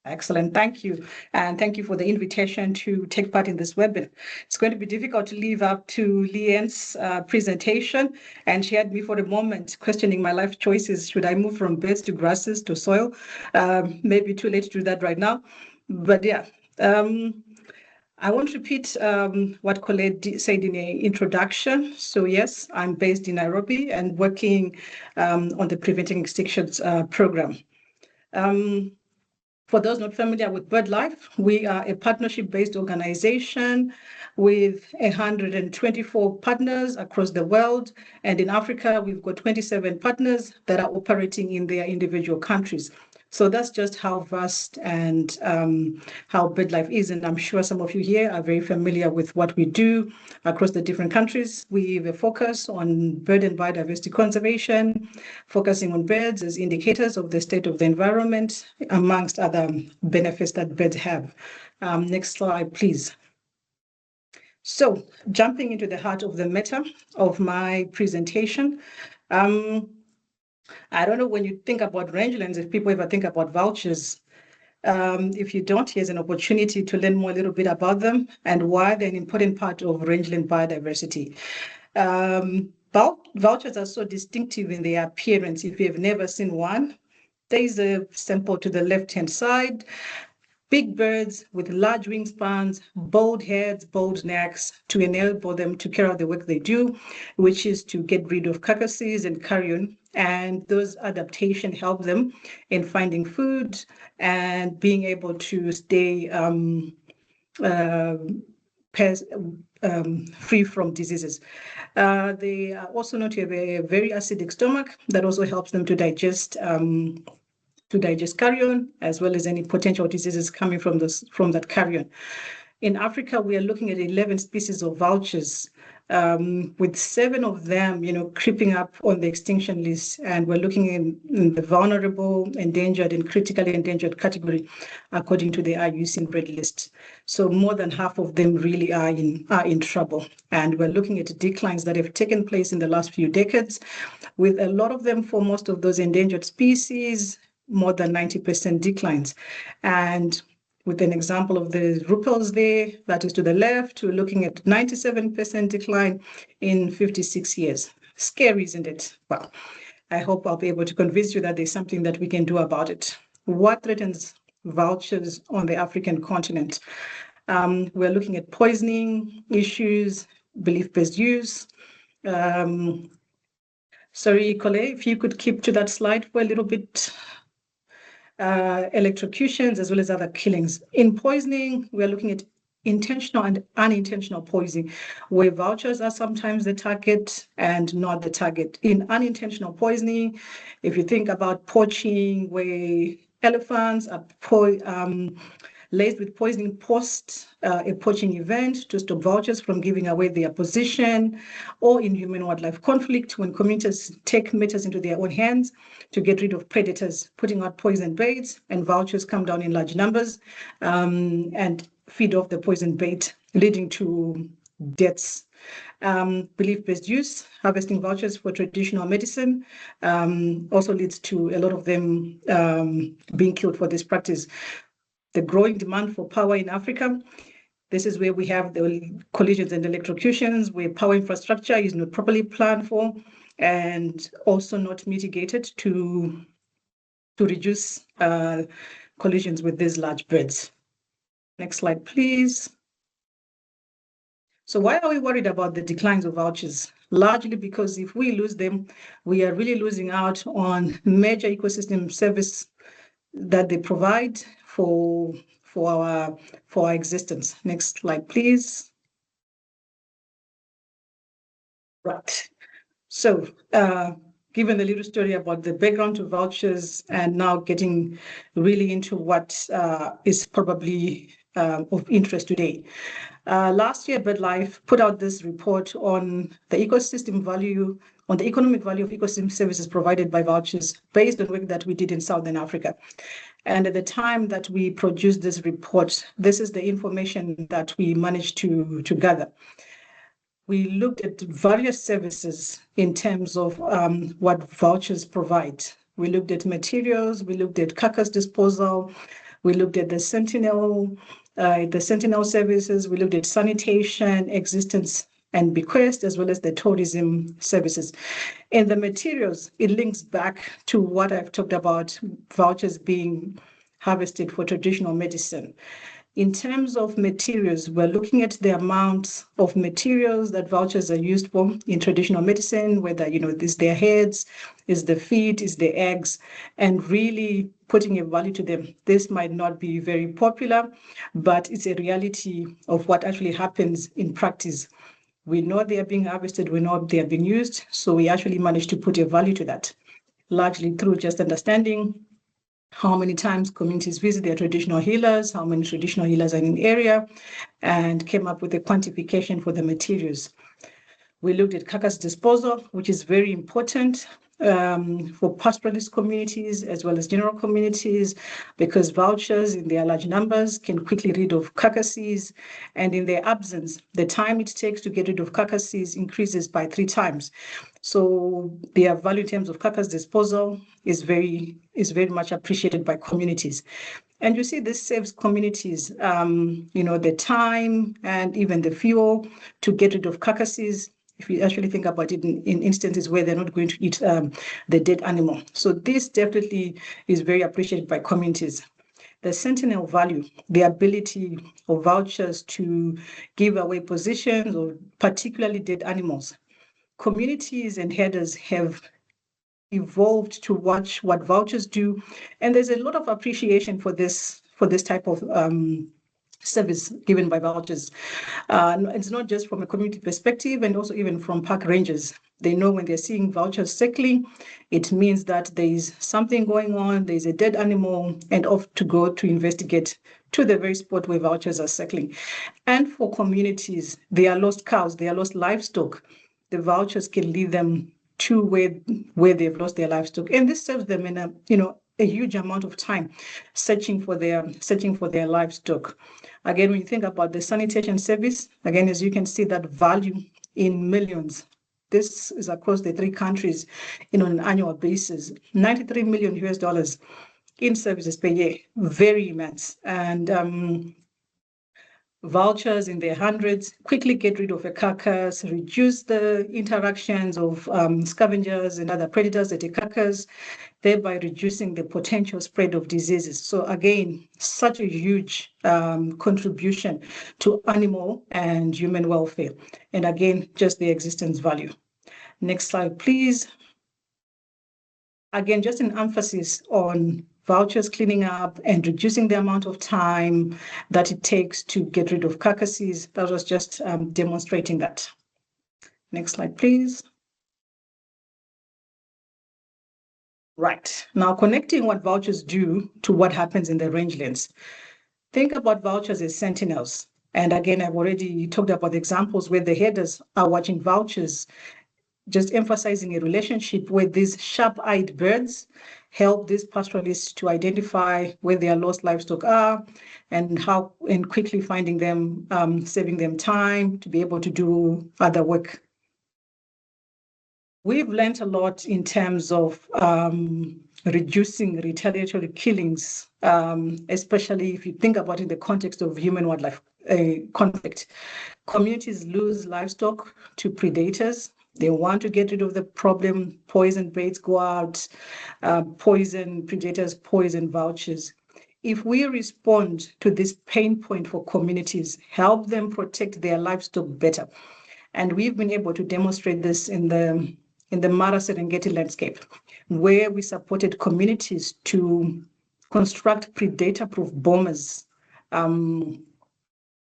Excellent, thank you. And thank you for the invitation to take part in this webinar. It's going to be difficult to live up to Leanne's presentation, and she had me for a moment questioning my life choices. Should I move from beds to grasses to soil? Maybe too late to do that right now, but yeah. I won't repeat what Colette said in the introduction. So yes, I'm based in Nairobi and working on the Preventing Extinctions program. For those not familiar with BirdLife, we are a partnership-based organization with 124 partners across the world. And in Africa, we've got 27 partners that are operating in their individual countries. So that's just how vast and how BirdLife is. And I'm sure some of you here are very familiar with what we do across the different countries. We have a focus on bird and biodiversity conservation, focusing on birds as indicators of the state of the environment, amongst other benefits that birds have. Next slide, please. So jumping into the heart of the matter of my presentation, I don't know when you think about rangelands, if people ever think about vultures. If you don't, here's an opportunity to learn more a little bit about them and why they're an important part of rangeland biodiversity. Vultures are so distinctive in their appearance. If you've never seen one, there's a sample to the left-hand side. Big birds with large wingspans, bold heads, bold necks to enable them to carry out the work they do, which is to get rid of carcasses and carrion. And those adaptations help them in finding food and being able to stay free from diseases. They are also known to have a very acidic stomach that also helps them to digest carrion, as well as any potential diseases coming from that carrion. In Africa, we are looking at 11 species of vultures, with 7 of them, creeping up on the extinction list, and we're looking in the vulnerable, endangered, and critically endangered category, according to the IUCN Red List. So more than half of them really are in trouble, and we're looking at declines that have taken place in the last few decades, with a lot of them for most of those endangered species, more than 90% declines. And with an example of the rupels there, that is to the left, we're looking at 97% decline in 56 years. Scary, isn't it? Well, I hope I'll be able to convince you that there's something that we can do about it. What threatens vultures on the African continent? We're looking at poisoning issues, belief-based use. Sorry, Colette, if you could keep to that slide for a little bit. Electrocutions, as well as other killings. In poisoning, we are looking at intentional and unintentional poisoning, where vultures are sometimes the target and not the target. In unintentional poisoning, if you think about poaching, where elephants are laced with poisoning post a poaching event to stop vultures from giving away their position, or in human-wildlife conflict, when communities take matters into their own hands to get rid of predators, putting out poison baits, and vultures come down in large numbers and feed off the poison bait, leading to deaths. Belief-based use, harvesting vultures for traditional medicine, also leads to a lot of them being killed for this practice. The growing demand for power in Africa. This is where we have the collisions and electrocutions, where power infrastructure is not properly planned for and also not mitigated to reduce collisions with these large birds. Next slide, please. So why are we worried about the declines of vultures? Largely because if we lose them, we are really losing out on major ecosystem service that they provide for our existence. Next slide, please. Right. So, given a little story about the background to vultures, and now getting really into what is probably of interest today. Last year, BirdLife put out this report on the ecosystem value, on the economic value of ecosystem services provided by vultures, based on work that we did in Southern Africa. And at the time that we produced this report, this is the information that we managed to gather. We looked at various services in terms of what vultures provide. We looked at materials, we looked at carcass disposal, We looked at the Sentinel services. We looked at sanitation, existence and bequest, as well as the tourism services. In the materials, it links back to what I've talked about, vouchers being harvested for traditional medicine. In terms of materials, we're looking at the amounts of materials that vouchers are used for in traditional medicine, whether, is their heads, is the feet, is the eggs, and really putting a value to them. This might not be very popular, but it's a reality of what actually happens in practice. We know they are being harvested, we know they are being used, so we actually managed to put a value to that, largely through just understanding how many times communities visit their traditional healers, how many traditional healers are in the area, and came up with a quantification for the materials. We looked at carcass disposal, which is very important for pastoralist communities as well as general communities, because vouchers in their large numbers can quickly rid of carcasses, and in their absence, the time it takes to get rid of carcasses increases by 3 times. So their value in terms of carcass disposal is very much appreciated by communities. And you see, this saves communities, the time and even the fuel to get rid of carcasses, if you actually think about it in instances where they're not going to eat the dead animal. So this definitely is very appreciated by communities. The Sentinel value, the ability of vouchers to give away positions or particularly dead animals. Communities and herders have evolved to watch what vouchers do, and there's a lot of appreciation for this type of service given by vouchers. It's not just from a community perspective, and also even from park rangers. They know when they're seeing vouchers circling, it means that there is something going on, there's a dead animal, and off to go to investigate to the very spot where vouchers are circling. And for communities, they are lost cows, they are lost livestock. The vouchers can lead them to where they've lost their livestock, and this saves them in a huge amount of time searching for their livestock. Again, when you think about the sanitation service, again, as you can see, that value in millions. This is across the 3 countries, on an annual basis, $93 million in services per year, very immense. And vouchers in their hundreds, quickly get rid of a carcass, reduce the interactions of scavengers and other predators at a carcass, thereby reducing the potential spread of diseases. So again, such a huge contribution to animal and human welfare. And again, just the existence value. Next slide, please. Again, just an emphasis on vouchers cleaning up and reducing the amount of time that it takes to get rid of carcasses. That was just demonstrating that. Next slide, please. Right, now connecting what vouchers do to what happens in the rangelands. Think about vouchers as sentinels. And again, I've already talked about the examples where the herders are watching vouchers, just emphasizing a relationship where these sharp-eyed birds help these pastoralists to identify where their lost livestock are and quickly finding them, saving them time to be able to do other work. We've learned a lot in terms of reducing retaliatory killings, especially if you think about it in the context of human-wildlife conflict. Communities lose livestock to predators. They want to get rid of the problem. Poison baits go out, poison predators, poison vouchers. If we respond to this pain point for communities, help them protect their livestock better. And we've been able to demonstrate this in the Mara Serengeti landscape, where we supported communities to construct predator-proof bomas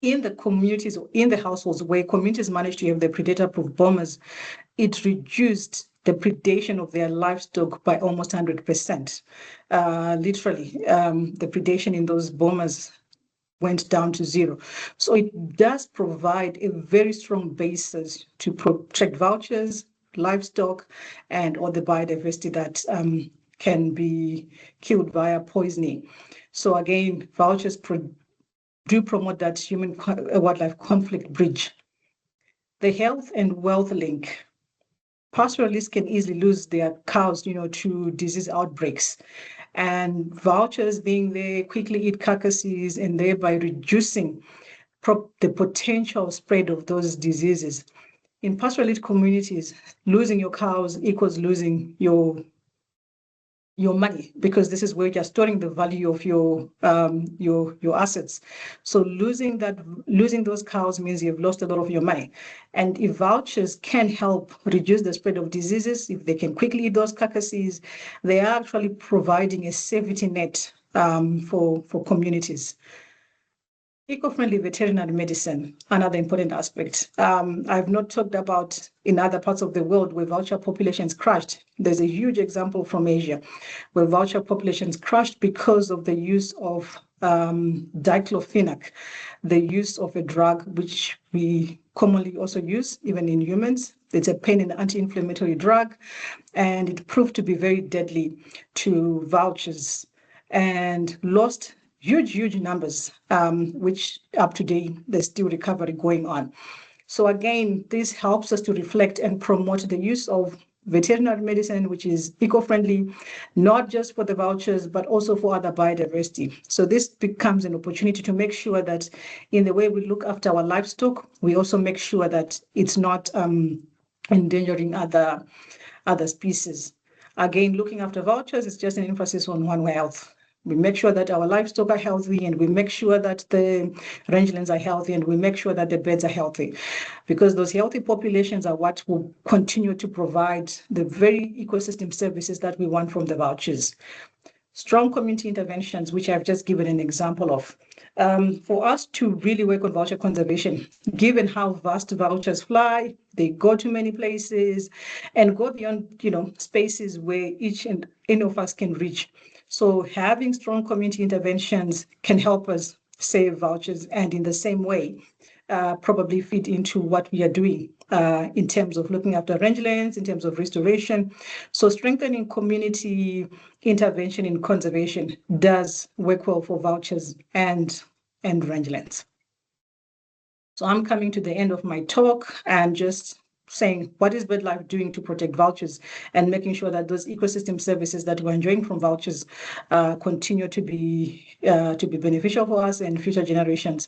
in the communities or in the households where communities managed to have the predator-proof bomas. It reduced the predation of their livestock by almost 100%. Literally, the predation in those bomas went down to 0. So it does provide a very strong basis to protect vouchers, livestock, and all the biodiversity that can be killed via poisoning. So again, vouchers do promote that human-wildlife conflict bridge. The health and wealth link. Pastoralists can easily lose their cows, to disease outbreaks. and vouchers being there quickly eat carcasses and thereby reducing the potential spread of those diseases. In pastoralist communities, losing your cows equals losing your money, because this is where you're storing the value of your assets. So losing those cows means you've lost a lot of your money. And if vouchers can help reduce the spread of diseases, if they can quickly eat those carcasses, they are actually providing a safety net for communities. Eco-friendly veterinary medicine, another important aspect. I've not talked about in other parts of the world where voucher populations crashed. There's a huge example from Asia where voucher populations crashed because of the use of diclofenac, the use of a drug which we commonly also use even in humans. It's a pain and anti-inflammatory drug, and it proved to be very deadly to vouchers and lost huge numbers, which up to date, there's still recovery going on. So again, this helps us to reflect and promote the use of veterinary medicine, which is eco-friendly, not just for the vouchers, but also for other biodiversity. So this becomes an opportunity to make sure that in the way we look after our livestock, we also make sure that it's not endangering other species. Again, looking after vouchers is just an emphasis on One Health. We make sure that our livestock are healthy, and we make sure that the rangelands are healthy, and we make sure that the birds are healthy, because those healthy populations are what will continue to provide the very ecosystem services that we want from the vouchers. Strong community interventions, which I've just given an example of. For us to really work on voucher conservation, given how vast vouchers fly, they go to many places and go beyond, spaces where each and any of us can reach. So having strong community interventions can help us save vouchers, and in the same way, probably fit into what we are doing in terms of looking after rangelands, in terms of restoration. So strengthening community intervention in conservation does work well for vouchers and rangelands. So I'm coming to the end of my talk and just saying, what is BirdLife doing to protect vouchers and making sure that those ecosystem services that we're enjoying from vouchers continue to be beneficial for us and future generations.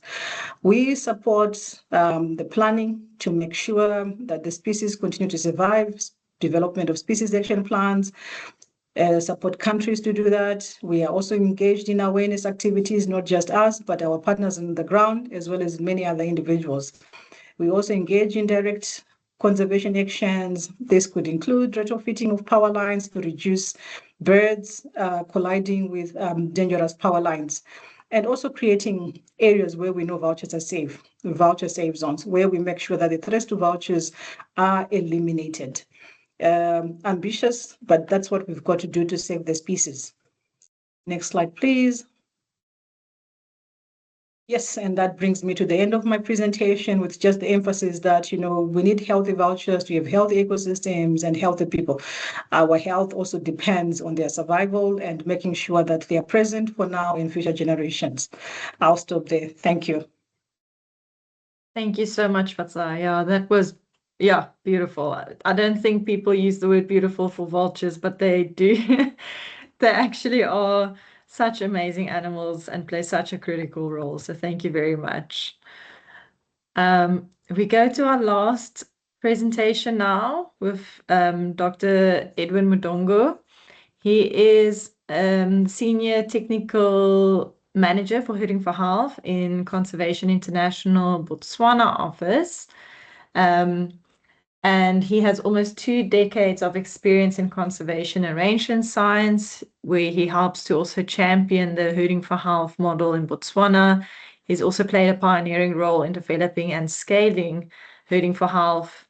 We support the planning to make sure that the species continue to survive, development of species action plans, support countries to do that. We are also engaged in awareness activities, not just us, but our partners on the ground, as well as many other individuals. We also engage in direct conservation actions. This could include retrofitting of power lines to reduce birds colliding with dangerous power lines, and also creating areas where we know vouchers are safe, voucher safe zones, where we make sure that the threats to vouchers are eliminated. Ambitious, but that's what we've got to do to save the species. Next slide, please. Yes, and that brings me to the end of my presentation with just the emphasis that, we need healthy vouchers to have healthy ecosystems and healthy people. Our health also depends on their survival and making sure that they are present for now and future generations. I'll stop there. Thank you. Thank you so much, Fatsa. Yeah, that was beautiful. I don't think people use the word beautiful for vultures, but they do. They actually are such amazing animals and play such a critical role. So thank you very much. We go to our last presentation now with Dr. Edwin Mudongo. He is Senior Technical Manager for Herding for Health in Conservation International Botswana office. And he has almost 2 decades of experience in conservation and rangeland science, where he helps to also champion the herding for health model in Botswana. He's also played a pioneering role in developing and scaling herding for health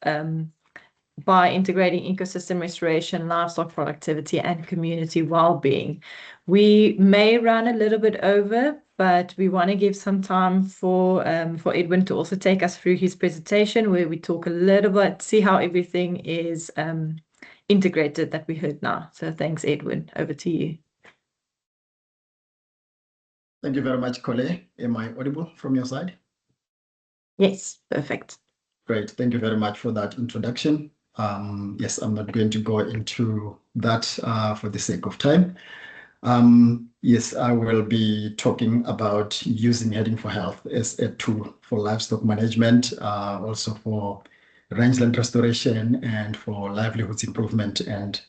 by integrating ecosystem restoration, livestock productivity, and community well-being. We may run a little bit over, but we want to give some time for Edwin to also take us through his presentation, where we talk a little bit, see how everything is integrated that we heard now. So thanks, Edwin. Over to you. Thank you very much, Colette. Am I audible from your side? Yes, perfect. Great. Thank you very much for that introduction. Yes, I'm not going to go into that for the sake of time. Yes, I will be talking about using Heading for Health as a tool for livestock management, also for rangeland restoration and for livelihoods improvement. And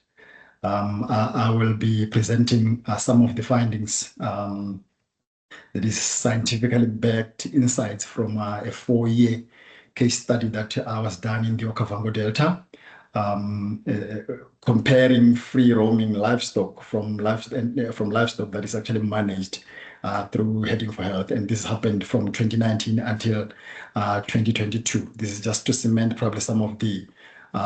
I will be presenting some of the findings that is scientifically backed insights from a 4-year case study that was done in the Okavango Delta, comparing free roaming livestock from livestock that is actually managed through Heading for Health. And this happened from 2019 until 2022. This is just to cement probably some of the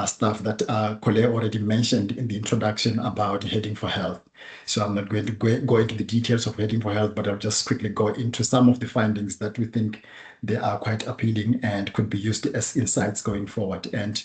stuff that Colette already mentioned in the introduction about Heading for Health. So I'm not going to go into the details of Heading for Health, but I'll just quickly go into some of the findings that we think they are quite appealing and could be used as insights going forward. And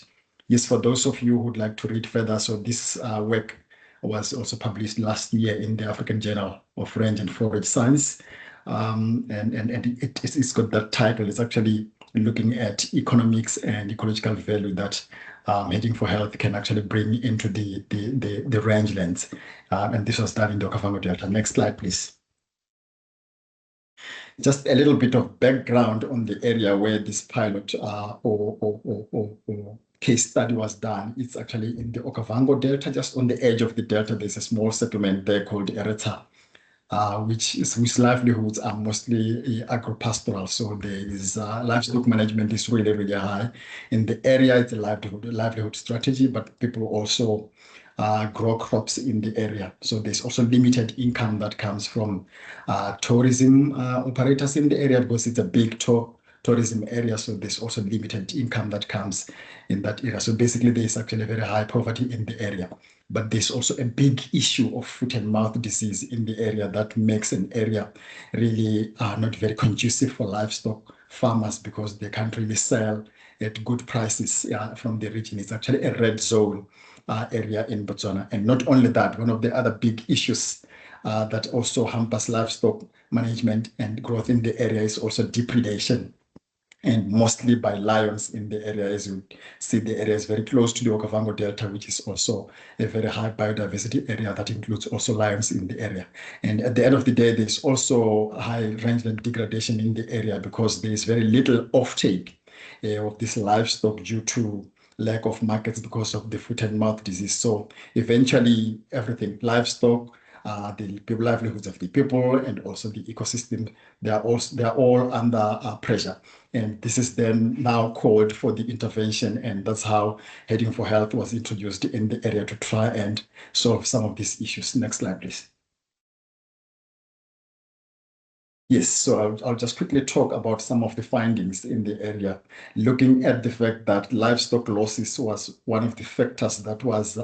yes, for those of you who would like to read further, so this work was also published last year in the African Journal of Range and Forage Science. And it's got that title. It's actually looking at economics and ecological value that Heading for Health can actually bring into the rangelands. And this was done in the Okavango Delta. Next slide, please. Just a little bit of background on the area where this pilot or case study was done. It's actually in the Okavango Delta, just on the edge of the Delta. There's a small settlement there called Ereta, whose livelihoods are mostly agro-pastoral. So there is livestock management is really, really high. In the area, it's a livelihood strategy, but people also grow crops in the area. So there's also limited income that comes from tourism operators in the area, because it's a big tourism area. So there's also limited income that comes in that area. So basically, there's actually very high poverty in the area. But there's also a big issue of foot and mouth disease in the area that makes an area really not very conducive for livestock farmers, because they can't really sell at good prices from the region. It's actually a red zone area in Botswana. And not only that, one of the other big issues that also hampers livestock management and growth in the area is also depredation, and mostly by lions in the area. As you see, the area is very close to the Okavango Delta, which is also a very high biodiversity area that includes also lions in the area. And at the end of the day, there's also high rangeland degradation in the area, because there is very little offtake of this livestock due to lack of markets because of the foot and mouth disease. So eventually everything, livestock, the livelihoods of the people, and also the ecosystem, they are all under pressure. And this is then now called for the intervention, and that's how Heading for Health was introduced in the area to try and solve some of these issues. Next slide, please. Yes, so I'll just quickly talk about some of the findings in the area, looking at the fact that livestock losses was one of the factors that was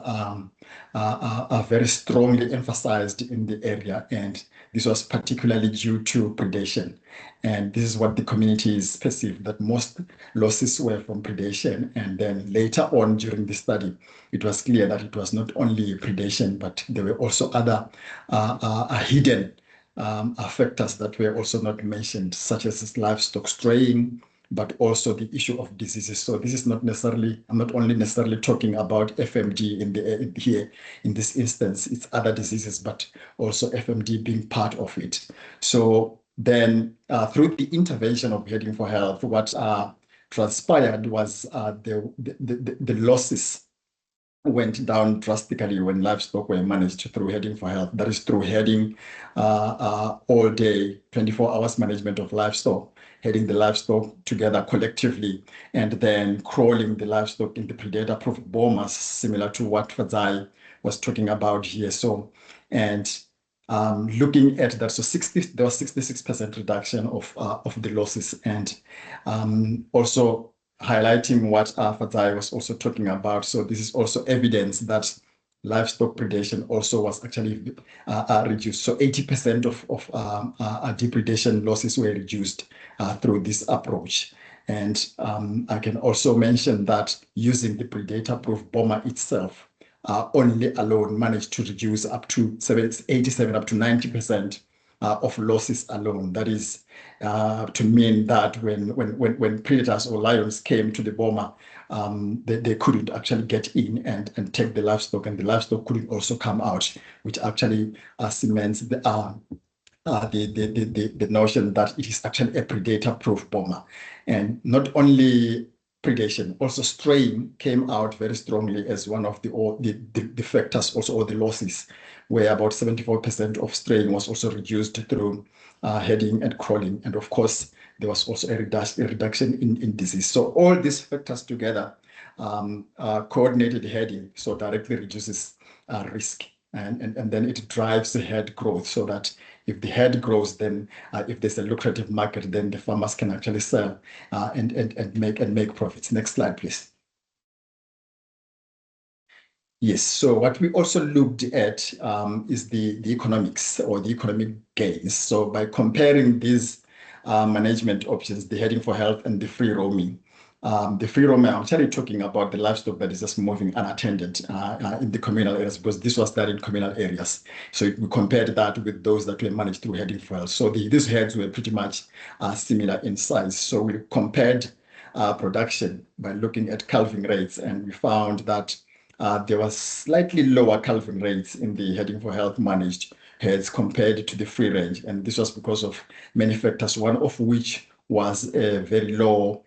very strongly emphasized in the area, and this was particularly due to predation. And this is what the communities perceived, that most losses were from predation. And then later on during the study, it was clear that it was not only predation, but there were also other hidden factors that were also not mentioned, such as livestock straying, but also the issue of diseases. So this is not necessarily, I'm not only necessarily talking about FMD here in this instance, it's other diseases, but also FMD being part of it. So then through the intervention of Heading for Health, what transpired was the losses went down drastically when livestock were managed through Heading for Health. That is through heading all day, 24 hours management of livestock, heading the livestock together collectively, and then crawling the livestock in the predator-proof bomas, similar to what Fadzai was talking about here. So, and looking at that, so there was 66% reduction of the losses, and also highlighting what Fadzai was also talking about. So this is also evidence that livestock predation also was actually reduced. So 80% of depredation losses were reduced through this approach. And I can also mention that using the predator-proof boma itself only alone managed to reduce up to 87 up to 90% of losses alone. That is to mean that when predators or lions came to the boma, they couldn't actually get in and take the livestock, and the livestock couldn't also come out, which actually cements the notion that it is actually a predator-proof boma. And not only predation, also straying came out very strongly as one of the factors, also, or the losses, where about 74% of straying was also reduced through heading and crawling. And of course, there was also a reduction in disease. So all these factors together, coordinated heading, so directly reduces risk. And then it drives the herd growth, so that if the herd grows, then if there's a lucrative market, then the farmers can actually sell and make profits. Next slide, please. Yes, so what we also looked at is the economics or the economic gains. So by comparing these management options, the heading for health and the free roaming, I'm actually talking about the livestock that is just moving unattended in the communal areas, because this was done in communal areas. So we compared that with those that were managed through heading for health. So these herds were pretty much similar in size. So we compared production by looking at calving rates, and we found that there was slightly lower calving rates in the heading for health managed herds compared to the free range. And this was because of many factors, one of which was a very low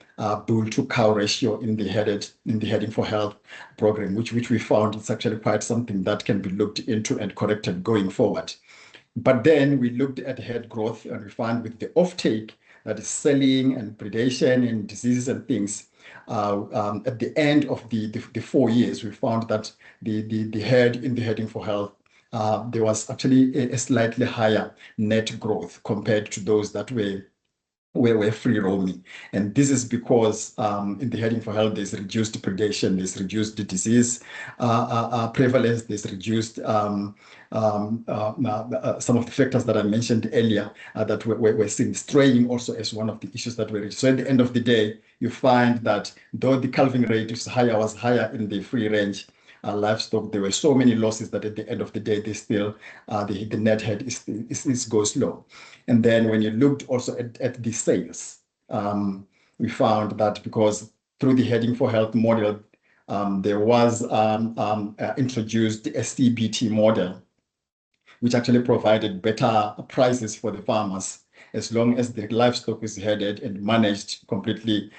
bull to cow ratio in the heading for health program, which we found is actually quite something that can be looked into and corrected going forward. But then we looked at herd growth, and we found with the offtake, that is selling and predation and diseases and things, at the end of the 4 years, we found that the herd in the heading for health, there was actually a slightly higher net growth compared to those that were free roaming. And this is because in the heading for health, there's reduced predation, there's reduced disease prevalence, there's reduced some of the factors that I mentioned earlier that we're seeing. Straying also as one of the issues that we're reaching. So at the end of the day, you find that though the calving rate was higher in the free range livestock, there were so many losses that at the end of the day, they still the net head goes low. And then when you looked also at the sales, we found that because through the heading for health model, there was introduced a CBT model, which actually provided better prices for the farmers as long as the livestock is headed and managed completely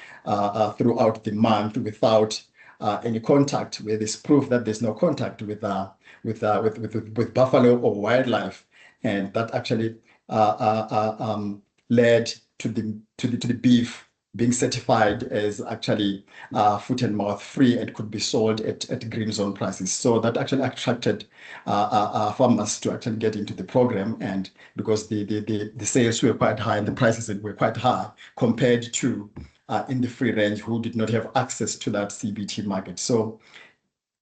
throughout the month without any contact, where there's proof that there's no contact with buffalo or wildlife, and that actually led to the beef being certified as actually foot and mouth free and could be sold at green zone prices. So that actually attracted farmers to actually get into the program, and because the sales were quite high and the prices were quite high compared to in the free range who did not have access to that CBT market. So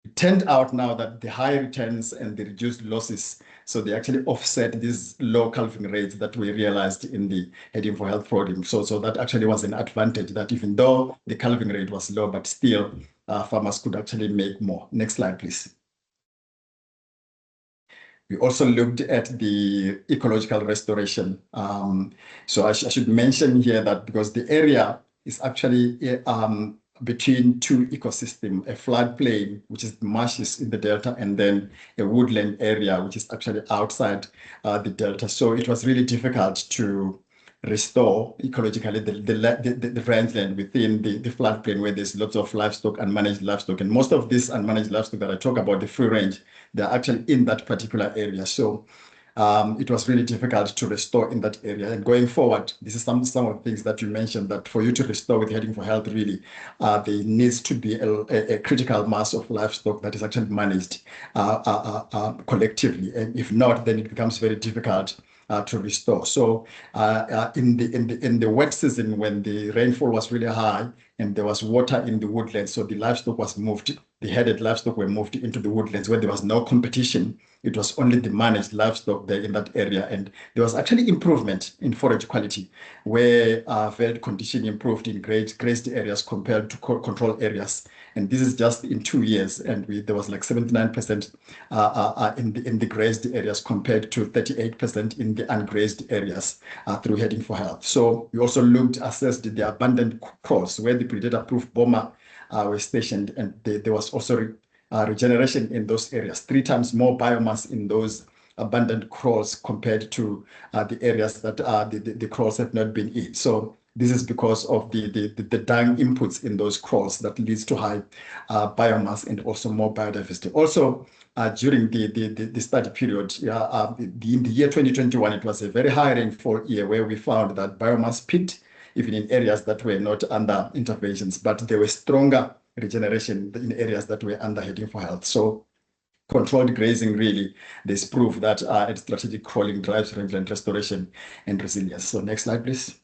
it turned out now that the high returns and the reduced losses, so they actually offset these low calving rates that we realized in the heading for health program. So that actually was an advantage, that even though the calving rate was low, but still farmers could actually make more. Next slide, please. We also looked at the ecological restoration. So I should mention here that because the area is actually between two ecosystems, a floodplain, which is the marshes in the delta, and then a woodland area, which is actually outside the delta. So it was really difficult to restore ecologically the rangeland within the floodplain, where there's lots of livestock, unmanaged livestock. And most of this unmanaged livestock that I talk about, the free range, they're actually in that particular area. So it was really difficult to restore in that area. And going forward, this is some of the things that you mentioned, that for you to restore with heading for health, really, there needs to be a critical mass of livestock that is actually managed collectively. And if not, then it becomes very difficult to restore. So in the wet season, when the rainfall was really high and there was water in the woodland, so the livestock was moved the herded livestock were moved into the woodlands where there was no competition. It was only the managed livestock there in that area. And there was actually improvement in forage quality, where veld condition improved in grazed areas compared to control areas. And this is just in 2 years. And there was like 79% in the grazed areas compared to 38% in the ungrazed areas through Heading for Health. So we also assessed the abundant crops where the predator-proof bomber were stationed, and there was also regeneration in those areas, 3 times more biomass in those abundant crawls compared to the areas that the crawls have not been eaten. So this is because of the dung inputs in those crawls that leads to high biomass and also more biodiversity. Also, during the study period, in the year 2021, it was a very high rainfall year where we found that biomass peaked even in areas that were not under interventions, but there was stronger regeneration in areas that were under Heading for Health. So controlled grazing, really, there's proof that strategic crawling drives rangeland restoration and resilience. So next slide, please.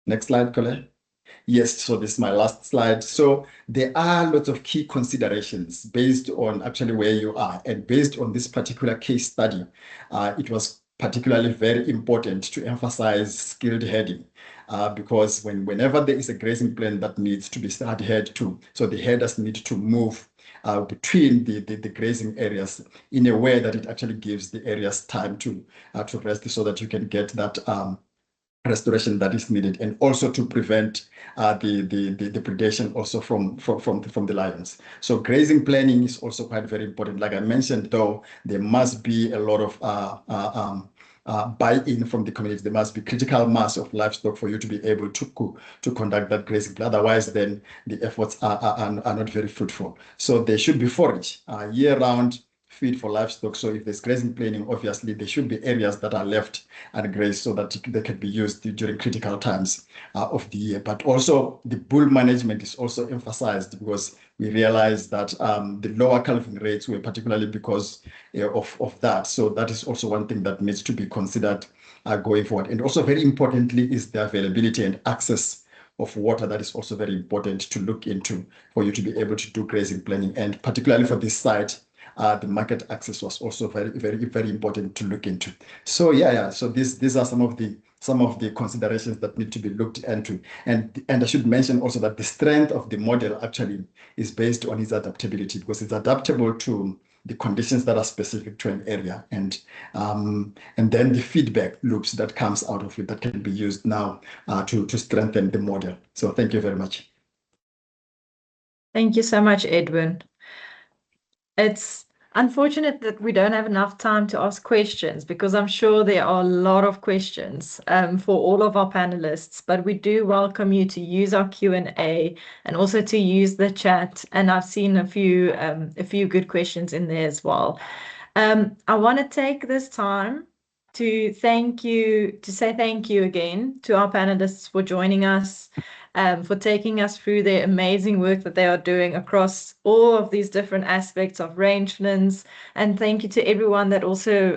Next slide, Colette. Yes, so this is my last slide. So there are lots of key considerations based on actually where you are, and based on this particular case study, it was particularly very important to emphasize skilled herding, because whenever there is a grazing plan that needs to be adhered to, so the herders need to move between the grazing areas in a way that it actually gives the areas time to rest, so that you can get that restoration that is needed, and also to prevent the predation also from the lions. So grazing planning is also quite very important. Like I mentioned, though, there must be a lot of buy-in from the community. There must be critical mass of livestock for you to be able to conduct that grazing. Otherwise, then the efforts are not very fruitful. So there should be forage year-round feed for livestock. So if there's grazing planning, obviously there should be areas that are left ungrazed so that they can be used during critical times of the year. But also the bull management is also emphasized, because we realized that the lower calving rates were particularly because of that. So that is also one thing that needs to be considered going forward. And also very importantly is the availability and access of water. That is also very important to look into for you to be able to do grazing planning. And particularly for this site, the market access was also very, very, very important to look into. So so these are some of the considerations that need to be looked into. And I should mention also that the strength of the model actually is based on its adaptability, because it's adaptable to the conditions that are specific to an area, and then the feedback loops that comes out of it that can be used now to strengthen the model. So thank you very much. Thank you so much, Edwin. It's unfortunate that we don't have enough time to ask questions, because I'm sure there are a lot of questions for all of our panelists, but we do welcome you to use our Q&A and also to use the chat. And I've seen a few good questions in there as well. I want to take this time to say thank you again to our panelists for joining us, for taking us through their amazing work that they are doing across all of these different aspects of rangelands. And thank you to everyone that also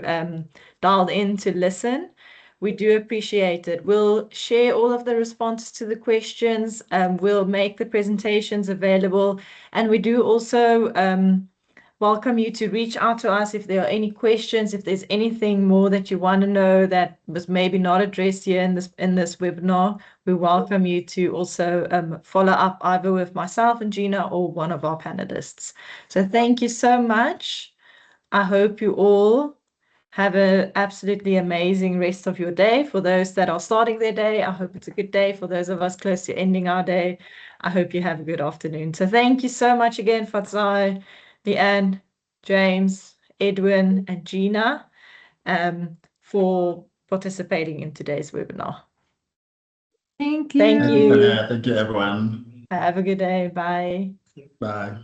dialed in to listen. We do appreciate it. We'll share all of the responses to the questions. We'll make the presentations available. And we do also welcome you to reach out to us if there are any questions, if there's anything more that you want to know that was maybe not addressed here in this webinar. We welcome you to also follow up either with myself and Gina or one of our panelists. So thank you so much. I hope you all have an absolutely amazing rest of your day. For those that are starting their day, I hope it's a good day. For those of us close to ending our day, I hope you have a good afternoon. So thank you so much again, Fatsai, Leanne, James, Edwin, and Gina for participating in today's webinar. Thank you. Thank you. Thank you, everyone. Have a good day. Bye. Bye.